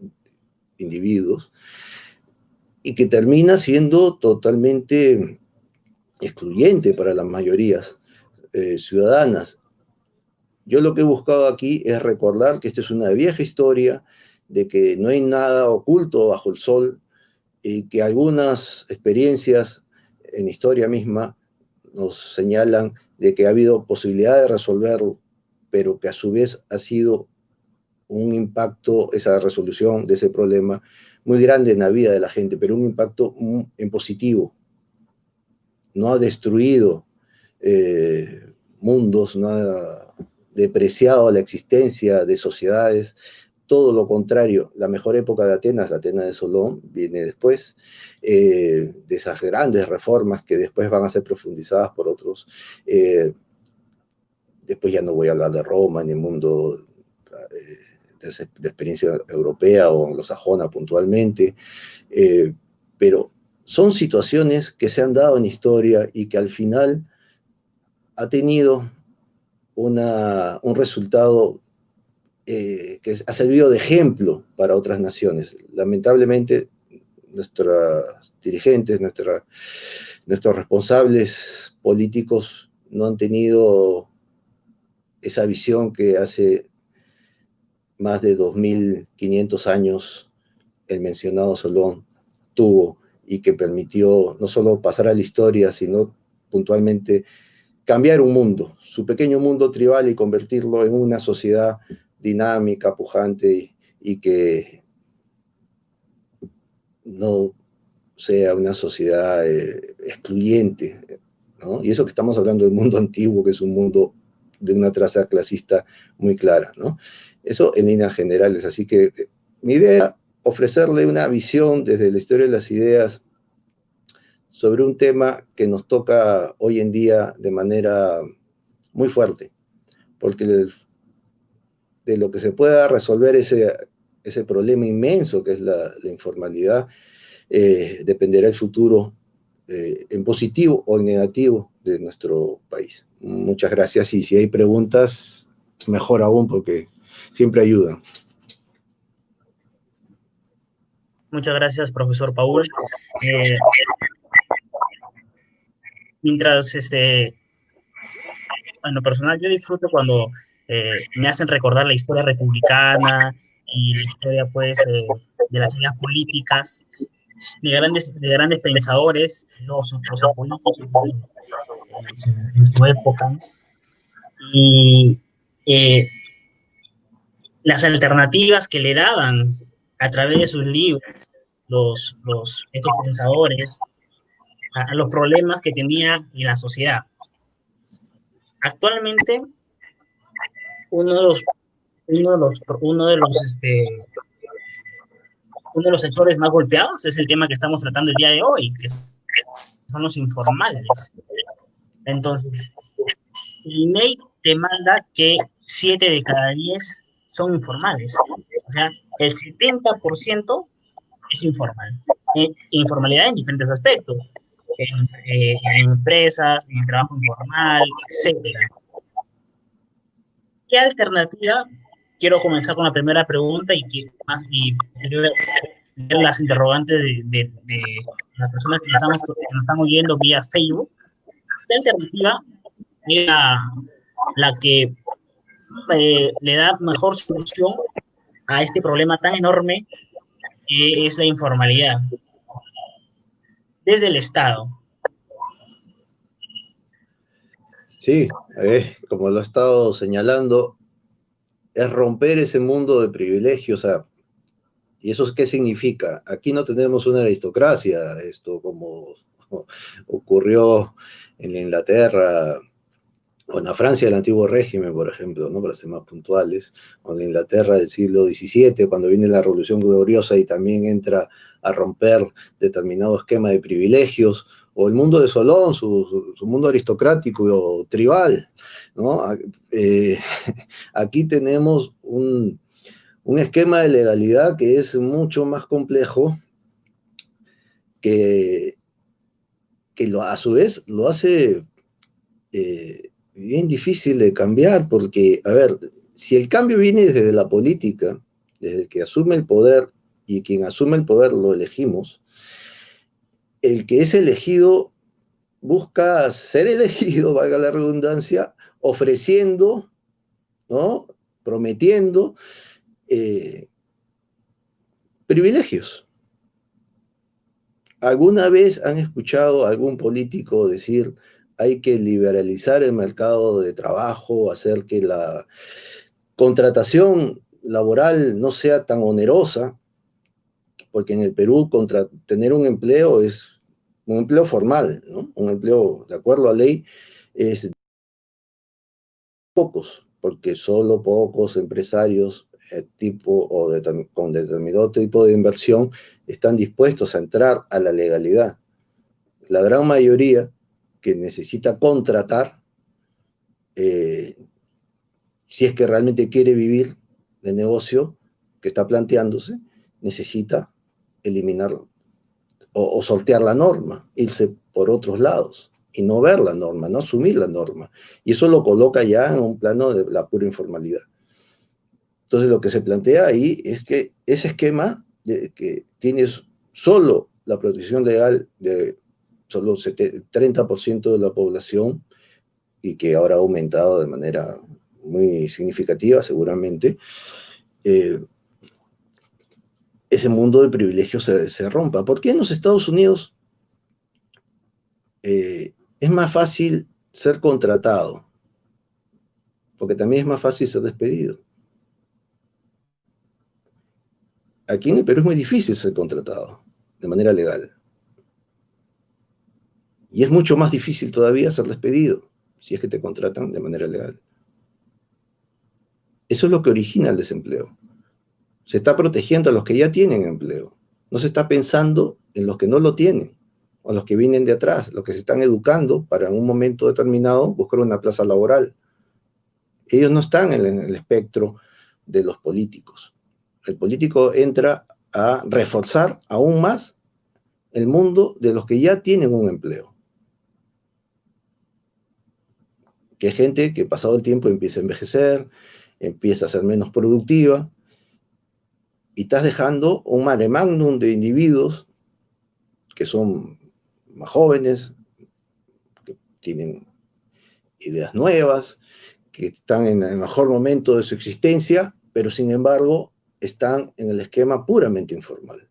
individuos y que termina siendo totalmente excluyente para las mayorías ciudadanas. Yo lo que he buscado aquí es recordar que esta es una vieja historia, de que no hay nada oculto bajo el sol y que algunas experiencias en historia misma nos señalan de que ha habido posibilidad de resolverlo, pero que a su vez ha sido un impacto, esa resolución de ese problema, muy grande en la vida de la gente, pero un impacto en positivo. No ha destruido mundos, no ha depreciado la existencia de sociedades, todo lo contrario. La mejor época de Atenas, la Atenas de Solón, viene después de esas grandes reformas que después van a ser profundizadas por otros. Después ya no voy a hablar de Roma ni el mundo de experiencia europea o anglosajona puntualmente, pero son situaciones que se han dado en historia y que al final ha tenido un resultado que ha servido de ejemplo para otras naciones. Lamentablemente, nuestros dirigentes, nuestros responsables políticos no han tenido esa visión que hace más de 2500 años el mencionado Solón tuvo y que permitió no solo pasar a la historia, sino puntualmente cambiar un mundo, su pequeño mundo tribal, y convertirlo en una sociedad dinámica, pujante y que no sea una sociedad excluyente, ¿no? Y eso que estamos hablando del mundo antiguo, que es un mundo de una traza clasista muy clara, ¿no? Eso en líneas generales. Así que mi idea era ofrecerle una visión desde la historia de las ideas sobre un tema que nos toca hoy en día de manera muy fuerte, porque de lo que se pueda resolver ese problema inmenso que es la informalidad, dependerá el futuro en positivo o en negativo de nuestro país. Muchas gracias, y si hay preguntas, mejor aún, porque siempre ayudan. Muchas gracias, profesor Paul. Mientras, en lo personal, yo disfruto cuando me hacen recordar la historia republicana y la historia, pues, de las ideas políticas, de grandes pensadores, filósofos y políticos en su época. Y eh, las alternativas que le daban a través de sus libros estos pensadores, a los problemas que tenía en la sociedad. Actualmente, uno de los, uno de los, uno de los, uno de los sectores más golpeados es el tema que estamos tratando el día de hoy, que son los informales. Entonces, el INEI te manda que 7 de cada 10 son informales. O sea, el 70% es informal. Informalidad en diferentes aspectos. En empresas, en el trabajo informal, etcétera. ¿Qué alternativa? Quiero comenzar con la primera pregunta y ver las interrogantes de las personas que nos están oyendo vía Facebook. ¿Qué alternativa es la que le da mejor solución a este problema tan enorme que es la informalidad desde el Estado? Sí, como lo he estado señalando, es romper ese mundo de privilegios. ¿Y eso qué significa? Aquí no tenemos una aristocracia, esto como ocurrió en Inglaterra o en la Francia del antiguo régimen, por ejemplo, ¿no? Para ser más puntuales, o en la Inglaterra del siglo XVII, cuando viene la Revolución Gloriosa y también entra a romper determinado esquema de privilegios, o el mundo de Solón, su mundo aristocrático o tribal, ¿no? Aquí tenemos un esquema de legalidad que es mucho más complejo, que, a su vez lo hace bien difícil de cambiar, porque, a ver, si el cambio viene desde la política, desde el que asume el poder, y quien asume el poder lo elegimos, el que es elegido busca ser elegido, valga la redundancia, ofreciendo, ¿no? Prometiendo eh, privilegios. ¿Alguna vez han escuchado a algún político decir hay que liberalizar el mercado de trabajo, hacer que la contratación laboral no sea tan onerosa? Porque en el Perú tener un empleo es un empleo formal, ¿no? Un empleo de acuerdo a ley es pocos, porque solo pocos empresarios con determinado tipo de inversión están dispuestos a entrar a la legalidad. La gran mayoría que necesita contratar, eh, si es que realmente quiere vivir del negocio que está planteándose, necesita eliminar o sortear la norma, irse por otros lados y no ver la norma, no asumir la norma. Y eso lo coloca ya en un plano de la pura informalidad. Entonces lo que se plantea ahí es que ese esquema de que tienes solo la protección legal de solo 30% de la población, y que ahora ha aumentado de manera muy significativa seguramente, eh, ese mundo de privilegios se rompa. ¿Por qué en los Estados Unidos es más fácil ser contratado? Porque también es más fácil ser despedido. Aquí en el Perú es muy difícil ser contratado de manera legal. Y es mucho más difícil todavía ser despedido si es que te contratan de manera legal. Eso es lo que origina el desempleo. Se está protegiendo a los que ya tienen empleo. No se está pensando en los que no lo tienen, o los que vienen de atrás, los que se están educando para en un momento determinado buscar una plaza laboral. Ellos no están en el espectro de los políticos. El político entra a reforzar aún más el mundo de los que ya tienen un empleo. Que es gente que pasado el tiempo empieza a envejecer, empieza a ser menos productiva, y estás dejando un mare magnum de individuos que son más jóvenes, que tienen ideas nuevas, que están en el mejor momento de su existencia, pero sin embargo están en el esquema puramente informal.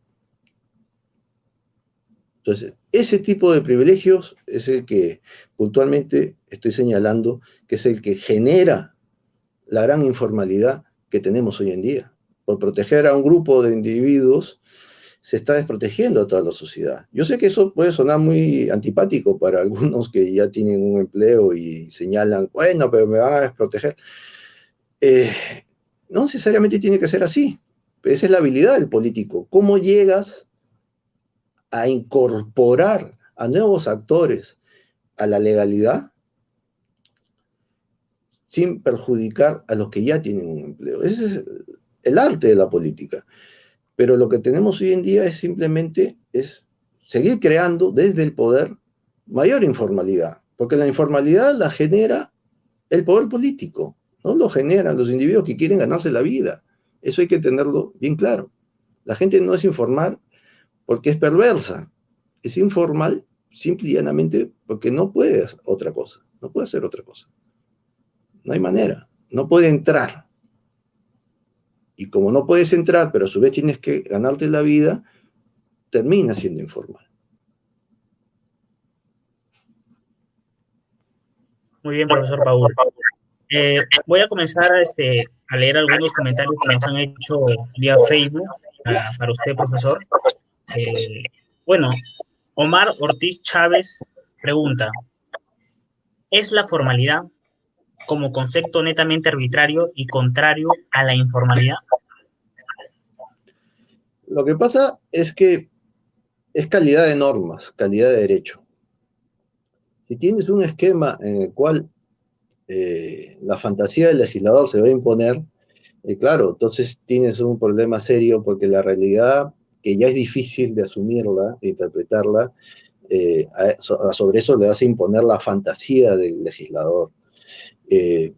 Entonces, ese tipo de privilegios es el que puntualmente estoy señalando, que es el que genera la gran informalidad que tenemos hoy en día. Por proteger a un grupo de individuos, se está desprotegiendo a toda la sociedad. Yo sé que eso puede sonar muy antipático para algunos que ya tienen un empleo y señalan, bueno, pero me van a desproteger. Eh, no necesariamente tiene que ser así. Esa es la habilidad del político. ¿Cómo llegas a incorporar a nuevos actores a la legalidad sin perjudicar a los que ya tienen un empleo? Ese es el arte de la política. Pero lo que tenemos hoy en día es simplemente seguir creando desde el poder mayor informalidad, porque la informalidad la genera el poder político, no lo generan los individuos que quieren ganarse la vida. Eso hay que tenerlo bien claro. La gente no es informal porque es perversa, es informal simple y llanamente porque no puede hacer otra cosa, no puede hacer otra cosa. No hay manera, no puede entrar. Y como no puedes entrar, pero a su vez tienes que ganarte la vida, termina siendo informal. Muy bien, profesor Paul. Voy a comenzar a leer algunos comentarios que nos han hecho vía Facebook para usted, profesor. Bueno, Omar Ortiz Chávez pregunta, ¿es la formalidad como concepto netamente arbitrario y contrario a la informalidad? Lo que pasa es que es calidad de normas, calidad de derecho. Si tienes un esquema en el cual la fantasía del legislador se va a imponer, claro, entonces tienes un problema serio porque la realidad, que ya es difícil de asumirla, de interpretarla, sobre eso le vas a imponer la fantasía del legislador. Eh,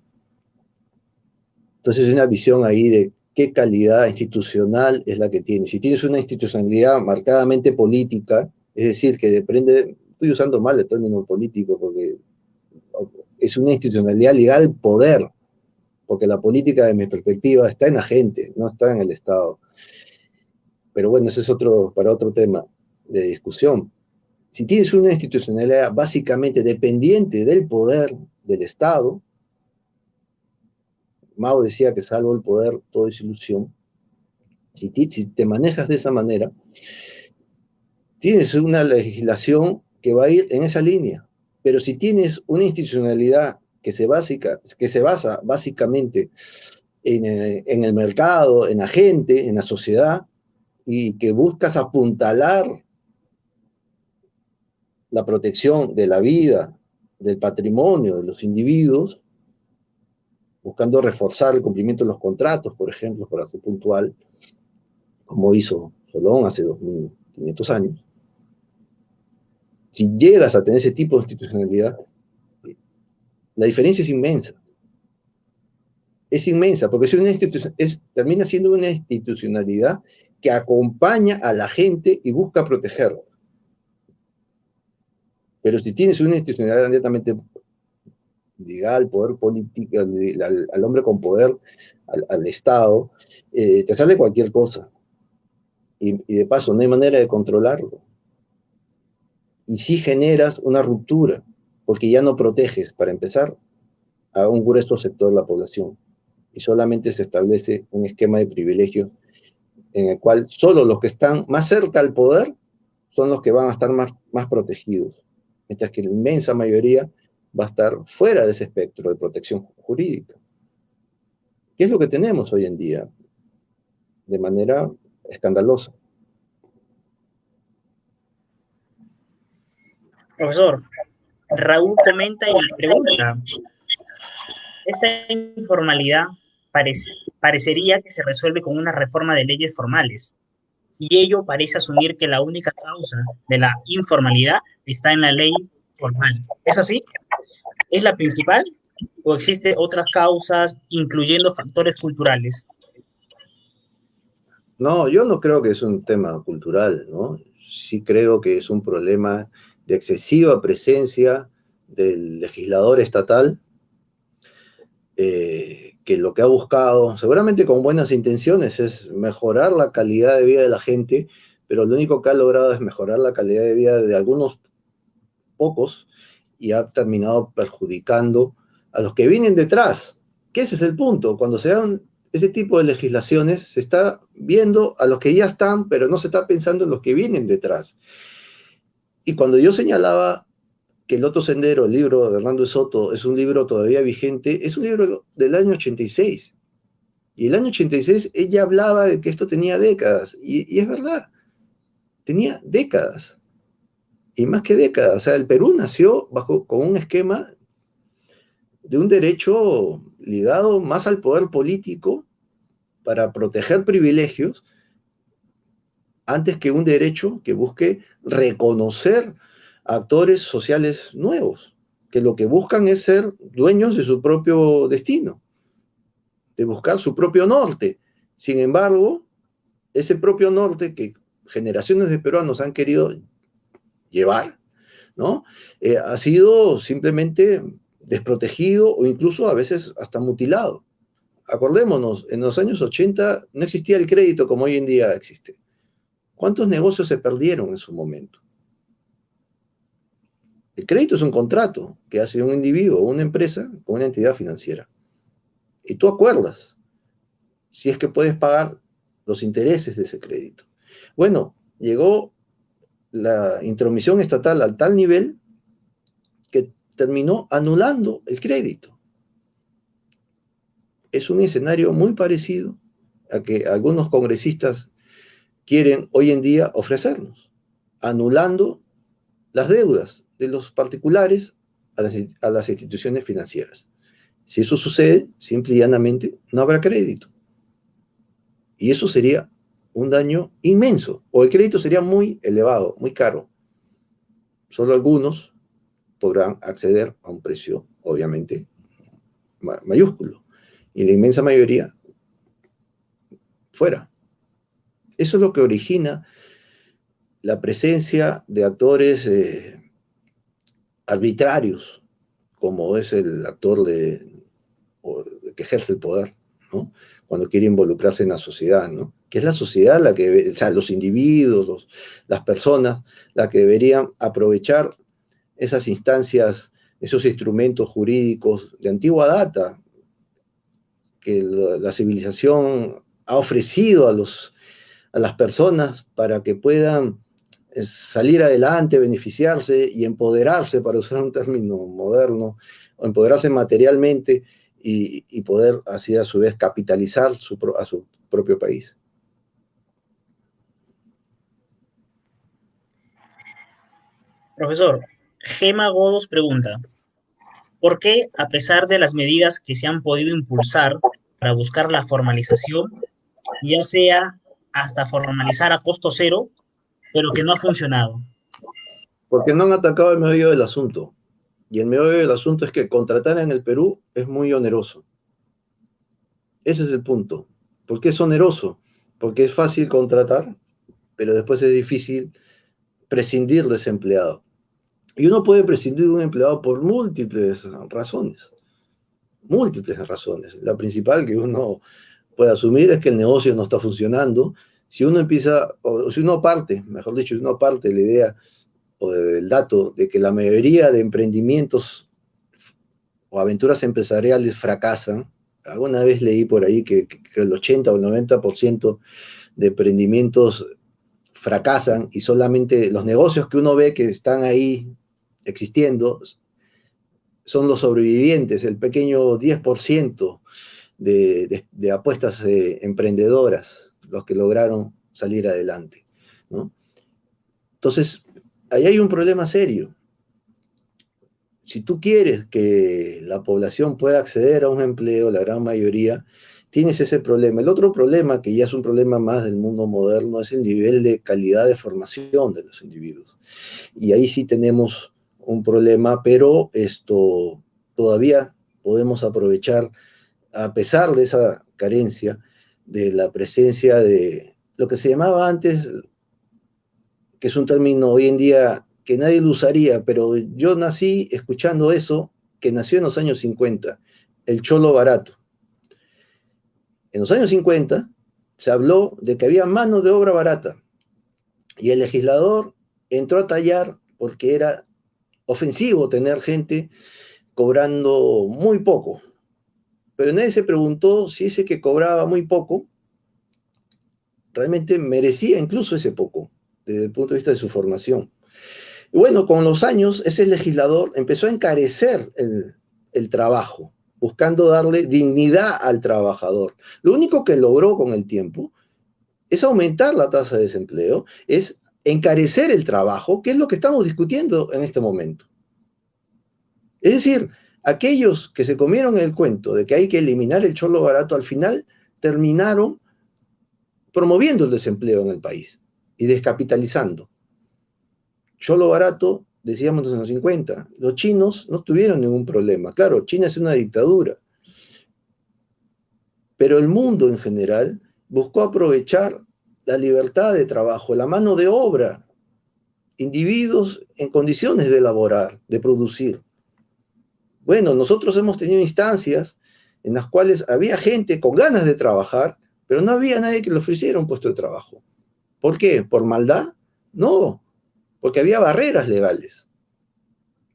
entonces, hay una visión ahí de qué calidad institucional es la que tienes. Si tienes una institucionalidad marcadamente política, es decir, que depende, estoy usando mal el término político porque es una institucionalidad ligada al poder, porque la política, de mi perspectiva, está en la gente, no está en el Estado. Pero bueno, ese es para otro tema de discusión. Si tienes una institucionalidad básicamente dependiente del poder del Estado, Mao decía que salvo el poder, todo es ilusión. Si te manejas de esa manera, tienes una legislación que va a ir en esa línea. Pero si tienes una institucionalidad que se basa básicamente en el mercado, en la gente, en la sociedad, y que buscas apuntalar la protección de la vida, del patrimonio de los individuos, buscando reforzar el cumplimiento de los contratos, por ejemplo, para ser puntual, como hizo Solón hace 2500 años. Si llegas a tener ese tipo de institucionalidad, la diferencia es inmensa. Es inmensa, porque termina siendo una institucionalidad que acompaña a la gente y busca protegerla. Pero si tienes una institucionalidad netamente ligada al poder político, al hombre con poder, al Estado, te sale cualquier cosa. Y de paso, no hay manera de controlarlo. Y sí generas una ruptura, porque ya no proteges, para empezar, a un grueso sector de la población. Y solamente se establece un esquema de privilegios en el cual solo los que están más cerca al poder son los que van a estar más protegidos, mientras que la inmensa mayoría va a estar fuera de ese espectro de protección jurídica. ¿Qué es lo que tenemos hoy en día? De manera escandalosa. Profesor, Raúl comenta y pregunta, esta informalidad parecería que se resuelve con una reforma de leyes formales, y ello parece asumir que la única causa de la informalidad está en la ley formal. ¿Es así? ¿Es la principal o existen otras causas, incluyendo factores culturales? No, yo no creo que es un tema cultural, ¿no? Sí creo que es un problema de excesiva presencia del legislador estatal, que lo que ha buscado, seguramente con buenas intenciones, es mejorar la calidad de vida de la gente, pero lo único que ha logrado es mejorar la calidad de vida de algunos pocos y ha terminado perjudicando a los que vienen detrás. Que ese es el punto. Cuando se dan ese tipo de legislaciones se está viendo a los que ya están, pero no se está pensando en los que vienen detrás. Y cuando yo señalaba que El Otro Sendero, el libro de Hernando de Soto, es un libro todavía vigente, es un libro del año 86. Y el año 86 ella hablaba de que esto tenía décadas, y es verdad, tenía décadas, y más que décadas. O sea, el Perú nació con un esquema de un derecho ligado más al poder político para proteger privilegios, antes que un derecho que busque reconocer actores sociales nuevos, que lo que buscan es ser dueños de su propio destino, de buscar su propio norte. Sin embargo, ese propio norte que generaciones de peruanos han querido llevar, ¿no? Ha sido simplemente desprotegido o incluso a veces hasta mutilado. Acordémonos, en los años 80 no existía el crédito como hoy en día existe. ¿Cuántos negocios se perdieron en su momento? El crédito es un contrato que hace un individuo o una empresa con una entidad financiera. Y tú acuerdas si es que puedes pagar los intereses de ese crédito. Bueno, llegó la intromisión estatal a tal nivel que terminó anulando el crédito. Es un escenario muy parecido a que algunos congresistas quieren hoy en día ofrecernos, anulando las deudas de los particulares a las instituciones financieras. Si eso sucede, simple y llanamente, no habrá crédito. Y eso sería un daño inmenso, o el crédito sería muy elevado, muy caro. Solo algunos podrán acceder a un precio, obviamente, mayúsculo. Y la inmensa mayoría, fuera. Eso es lo que origina la presencia de actores arbitrarios, como es el actor que ejerce el poder, ¿no? Cuando quiere involucrarse en la sociedad, ¿no? Que es la sociedad la que, o sea, los individuos, las personas, la que deberían aprovechar esas instancias, esos instrumentos jurídicos de antigua data que la civilización ha ofrecido a las personas para que puedan salir adelante, beneficiarse y empoderarse, para usar un término moderno, o empoderarse materialmente y poder así a su vez capitalizar a su propio país. Profesor, Gema Godos pregunta, ¿por qué, a pesar de las medidas que se han podido impulsar para buscar la formalización, ya sea hasta formalizar a costo cero, pero que no ha funcionado? Porque no han atacado el meollo del asunto. Y el meollo del asunto es que contratar en el Perú es muy oneroso. Ese es el punto. ¿Por qué es oneroso? Porque es fácil contratar, pero después es difícil prescindir de ese empleado. Y uno puede prescindir de un empleado por múltiples razones. Múltiples razones. La principal que uno puede asumir es que el negocio no está funcionando. Si uno empieza, o si uno parte, mejor dicho, si uno parte de la idea o del dato de que la mayoría de emprendimientos o aventuras empresariales fracasan. Alguna vez leí por ahí que el 80 o el 90% de emprendimientos fracasan y solamente los negocios que uno ve que están ahí existiendo son los sobrevivientes, el pequeño 10% de apuestas emprendedoras, los que lograron salir adelante, ¿no? Entonces, ahí hay un problema serio. Si tú quieres que la población pueda acceder a un empleo, la gran mayoría, tienes ese problema. El otro problema, que ya es un problema más del mundo moderno, es el nivel de calidad de formación de los individuos. Y ahí sí tenemos un problema, pero esto todavía podemos aprovechar, a pesar de esa carencia, de la presencia de lo que se llamaba antes, que es un término hoy en día que nadie lo usaría, pero yo nací escuchando eso, que nació en los años 50, el cholo barato. En los años 50 se habló de que había mano de obra barata y el legislador entró a tallar porque era ofensivo tener gente cobrando muy poco. pero nadie se preguntó si ese que cobraba muy poco realmente merecía incluso ese poco, desde el punto de vista de su formación. Y bueno, con los años, ese legislador empezó a encarecer el trabajo, buscando darle dignidad al trabajador. Lo único que logró con el tiempo es aumentar la tasa de desempleo, es encarecer el trabajo, que es lo que estamos discutiendo en este momento. Es decir, aquellos que se comieron el cuento de que hay que eliminar el cholo barato, al final terminaron promoviendo el desempleo en el país y descapitalizando. Cholo barato, decíamos en los 50, los chinos no tuvieron ningún problema. Claro, China es una dictadura, pero el mundo en general buscó aprovechar la libertad de trabajo, la mano de obra, individuos en condiciones de elaborar, de producir. Bueno, nosotros hemos tenido instancias en las cuales había gente con ganas de trabajar, pero no había nadie que le ofreciera un puesto de trabajo. ¿Por qué? ¿Por maldad? No, porque había barreras legales,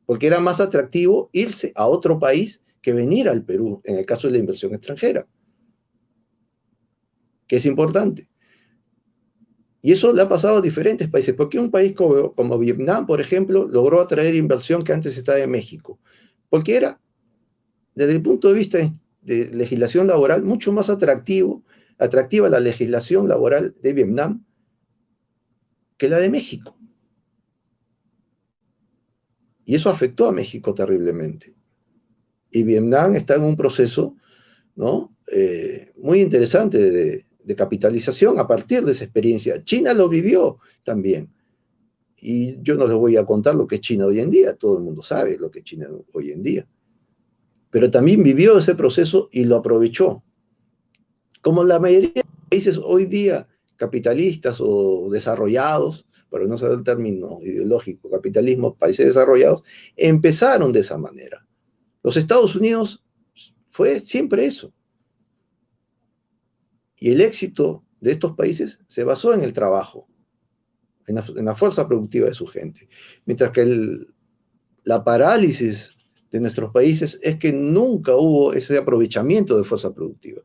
porque era más atractivo irse a otro país que venir al Perú, en el caso de la inversión extranjera, que es importante. Y eso le ha pasado a diferentes países. ¿Por qué un país como Vietnam, por ejemplo, logró atraer inversión que antes estaba en México? Porque era, desde el punto de vista de legislación laboral, mucho más atractiva la legislación laboral de Vietnam que la de México. Y eso afectó a México terriblemente. Y Vietnam está en un proceso, ¿no? Muy interesante de capitalización a partir de esa experiencia. China lo vivió también. Y yo no les voy a contar lo que es China hoy en día, todo el mundo sabe lo que es China hoy en día. Pero también vivió ese proceso y lo aprovechó. Como la mayoría de países hoy día capitalistas o desarrollados, para no saber el término ideológico, capitalismo, países desarrollados, empezaron de esa manera. Los Estados Unidos fue siempre eso. Y el éxito de estos países se basó en el trabajo, en la fuerza productiva de su gente. Mientras que la parálisis de nuestros países es que nunca hubo ese aprovechamiento de fuerza productiva.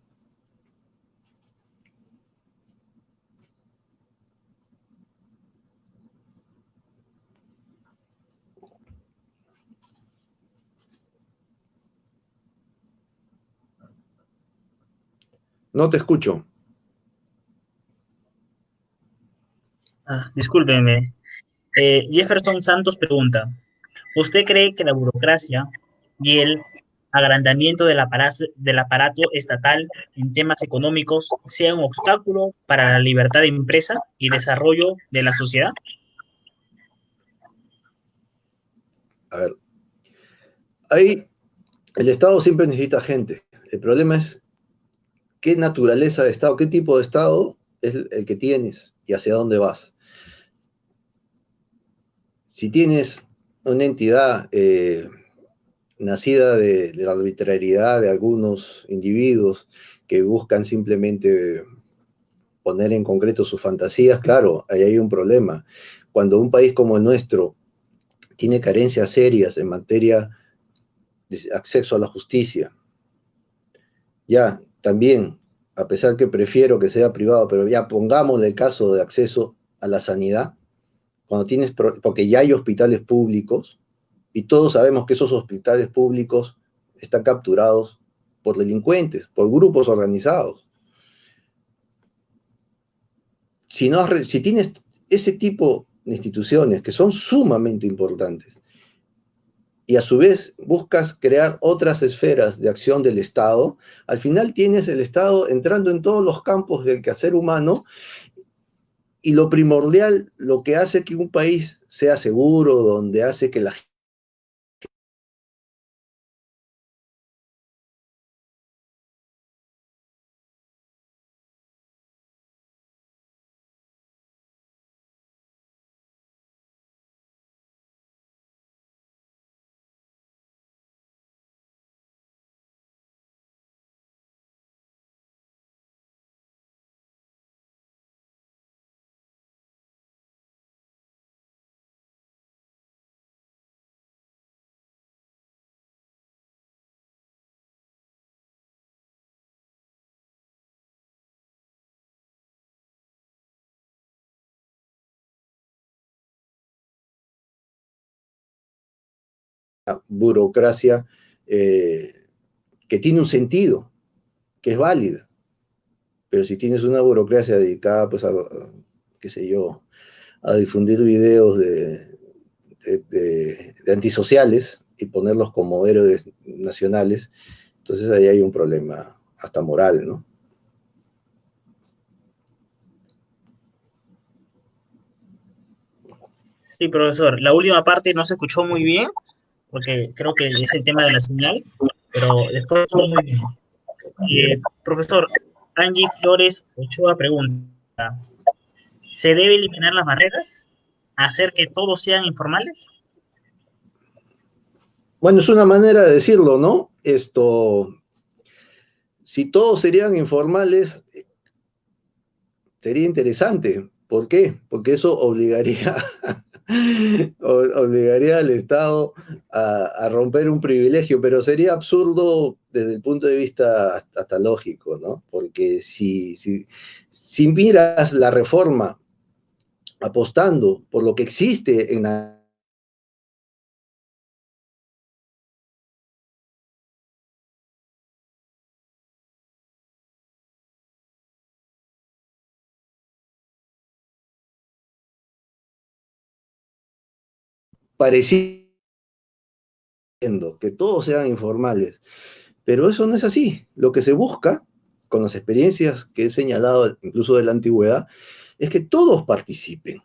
No te escucho. Discúlpeme. Jefferson Santos pregunta, ¿usted cree que la burocracia y el agrandamiento del aparato estatal en temas económicos sea un obstáculo para la libertad de empresa y desarrollo de la sociedad? A ver, ahí el Estado siempre necesita gente. El problema es qué naturaleza de Estado, qué tipo de Estado es el que tienes y hacia dónde vas. Si tienes una entidad nacida de la arbitrariedad de algunos individuos que buscan simplemente poner en concreto sus fantasías, claro, ahí hay un problema. Cuando un país como el nuestro tiene carencias serias en materia de acceso a la justicia, ya también, a pesar que prefiero que sea privado, pero ya pongamos el caso de acceso a la sanidad, cuando tienes, porque ya hay hospitales públicos y todos sabemos que esos hospitales públicos están capturados por delincuentes, por grupos organizados. Si, no, si tienes ese tipo de instituciones que son sumamente importantes y a su vez buscas crear otras esferas de acción del Estado, al final tienes el Estado entrando en todos los campos del quehacer humano y lo primordial, lo que hace que un país sea seguro, donde hace que la burocracia que tiene un sentido, que es válida. Pero si tienes una burocracia dedicada, pues, qué sé yo, a difundir videos de antisociales y ponerlos como héroes nacionales, entonces ahí hay un problema hasta moral, ¿no? Sí, profesor. La última parte no se escuchó muy bien, porque creo que es el tema de la señal, pero después todo muy bien. Profesor, Angie Flores Ochoa pregunta, ¿se debe eliminar las barreras? ¿Hacer que todos sean informales? Bueno, es una manera de decirlo, ¿no? Si todos serían informales, sería interesante. ¿Por qué? Porque eso obligaría, obligaría al Estado a romper un privilegio, pero sería absurdo desde el punto de vista hasta lógico, ¿no? Porque si miras la reforma apostando por lo que existe en la pareciendo que todos sean informales, pero eso no es así. Lo que se busca, con las experiencias que he señalado incluso de la antigüedad, es que todos participen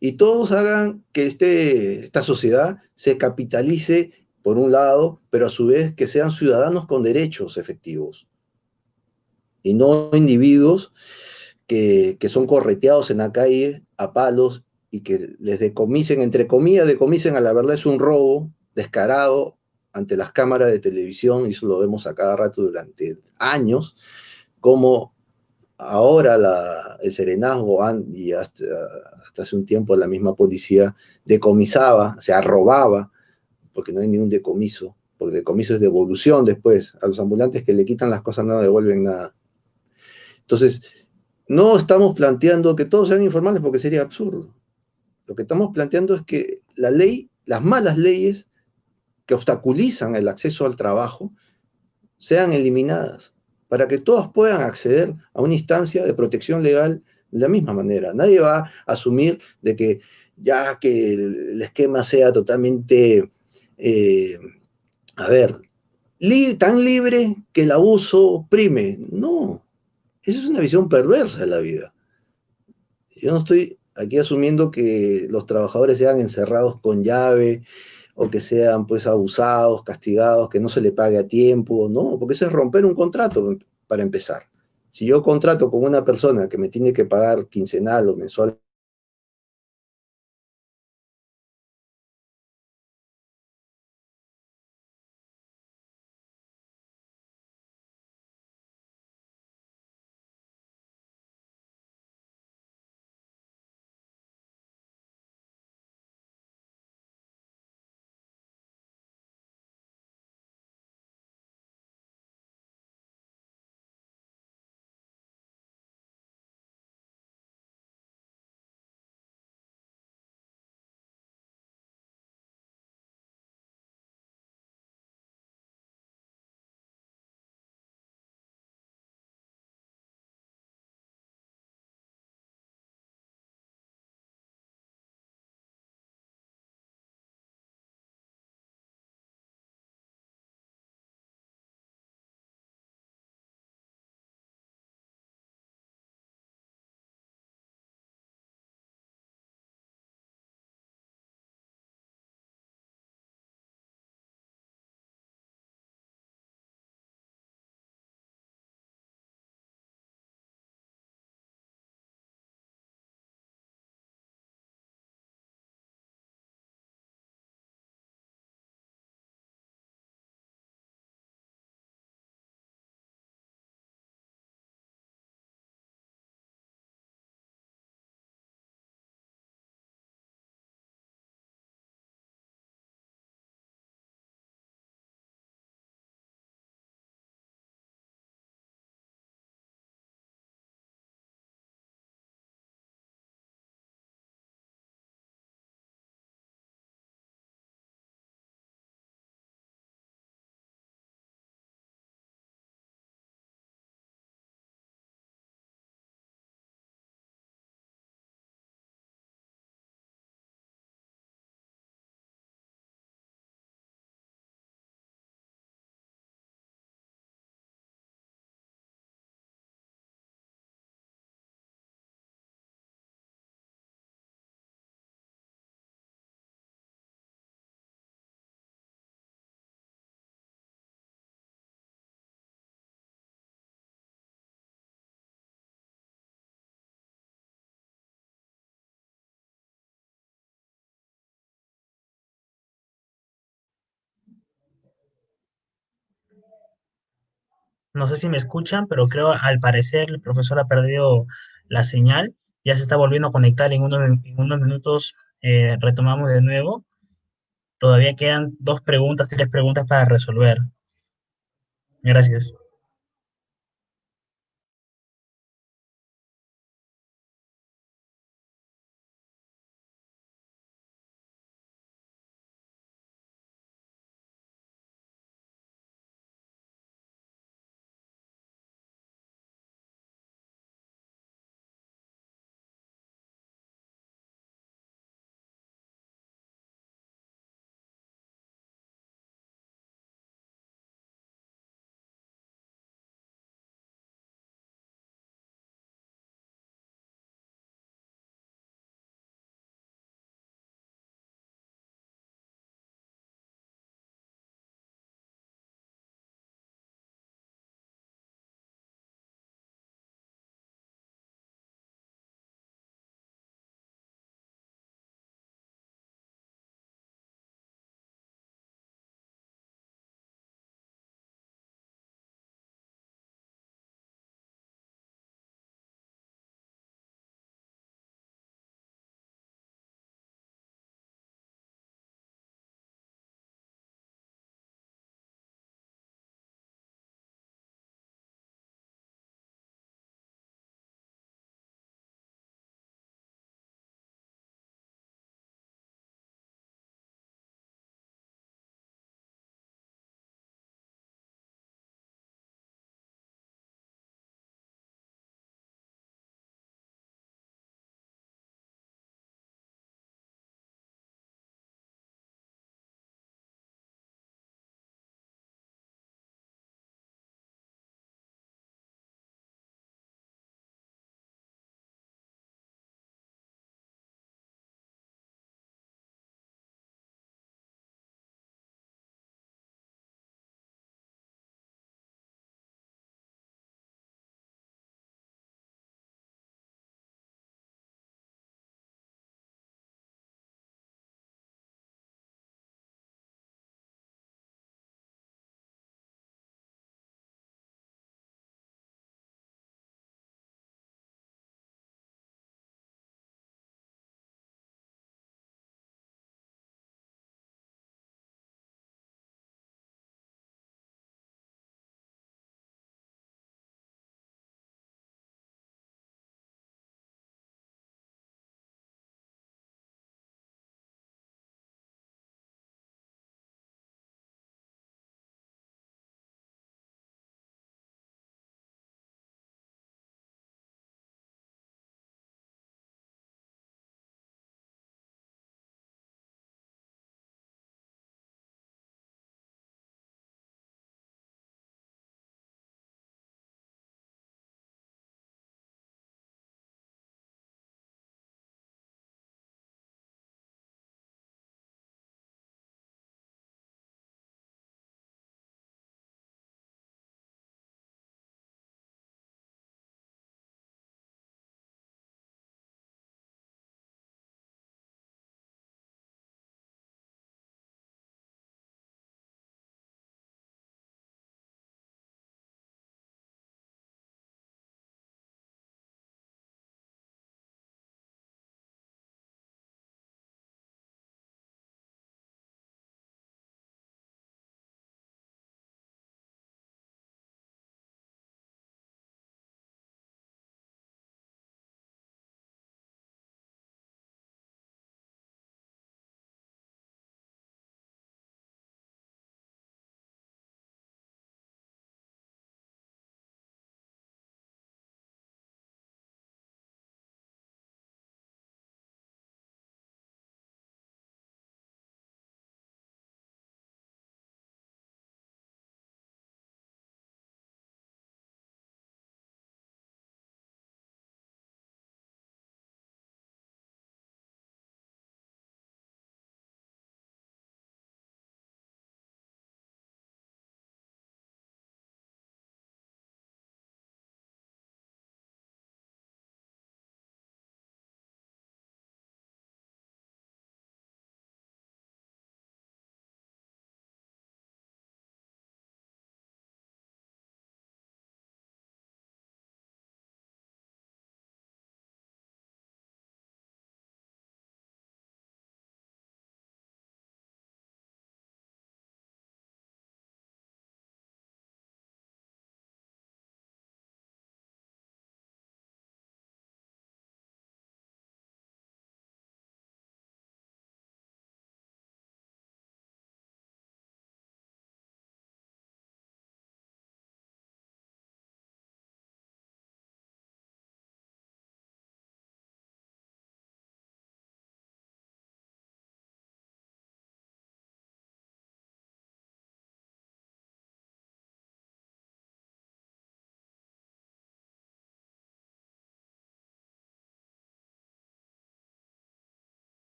y todos hagan que esta sociedad se capitalice por un lado, pero a su vez que sean ciudadanos con derechos efectivos y no individuos que son correteados en la calle a palos y que les decomisen, entre comillas, decomisen, a la verdad es un robo descarado ante las cámaras de televisión, y eso lo vemos a cada rato durante años, como ahora el serenazgo y hasta hace un tiempo la misma policía decomisaba, se arrobaba, porque no hay ningún decomiso, porque decomiso es devolución después, a los ambulantes que le quitan las cosas no devuelven nada. Entonces, no estamos planteando que todos sean informales porque sería absurdo. Lo que estamos planteando es que la ley, las malas leyes que obstaculizan el acceso al trabajo, sean eliminadas para que todos puedan acceder a una instancia de protección legal de la misma manera. Nadie va a asumir de que ya que el esquema sea totalmente, eh, a ver, tan libre que el abuso prime. No, esa es una visión perversa de la vida. Yo no estoy aquí asumiendo que los trabajadores sean encerrados con llave o que sean pues abusados, castigados, que no se le pague a tiempo, no, porque eso es romper un contrato para empezar. Si yo contrato con una persona que me tiene que pagar quincenal o mensual No sé si me escuchan, pero creo al parecer el profesor ha perdido la señal. Ya se está volviendo a conectar en unos minutos. Retomamos de nuevo. Todavía quedan dos preguntas, tres preguntas para resolver. Gracias.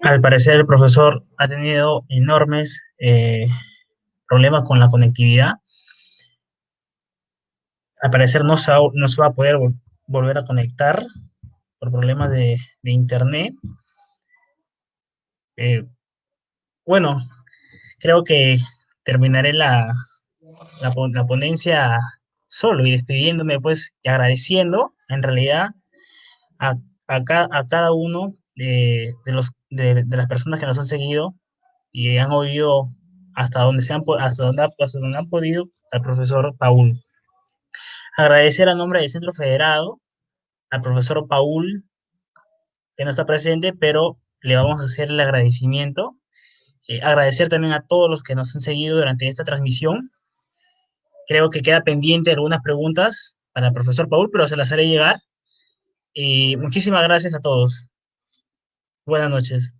Al parecer el profesor ha tenido enormes problemas con la conectividad. Al parecer no se va a poder volver a conectar por problemas de internet. Eh, bueno, creo que terminaré la ponencia solo y despidiéndome pues y agradeciendo en realidad a, a cada uno de las personas que nos han seguido y han oído hasta donde han podido al profesor Paul. Agradecer a nombre del Centro Federado al profesor Paul, que no está presente, pero le vamos a hacer el agradecimiento. Agradecer también a todos los que nos han seguido durante esta transmisión. Creo que queda pendiente algunas preguntas para el profesor Paul, pero se las haré llegar. Muchísimas gracias a todos. Buenas noches.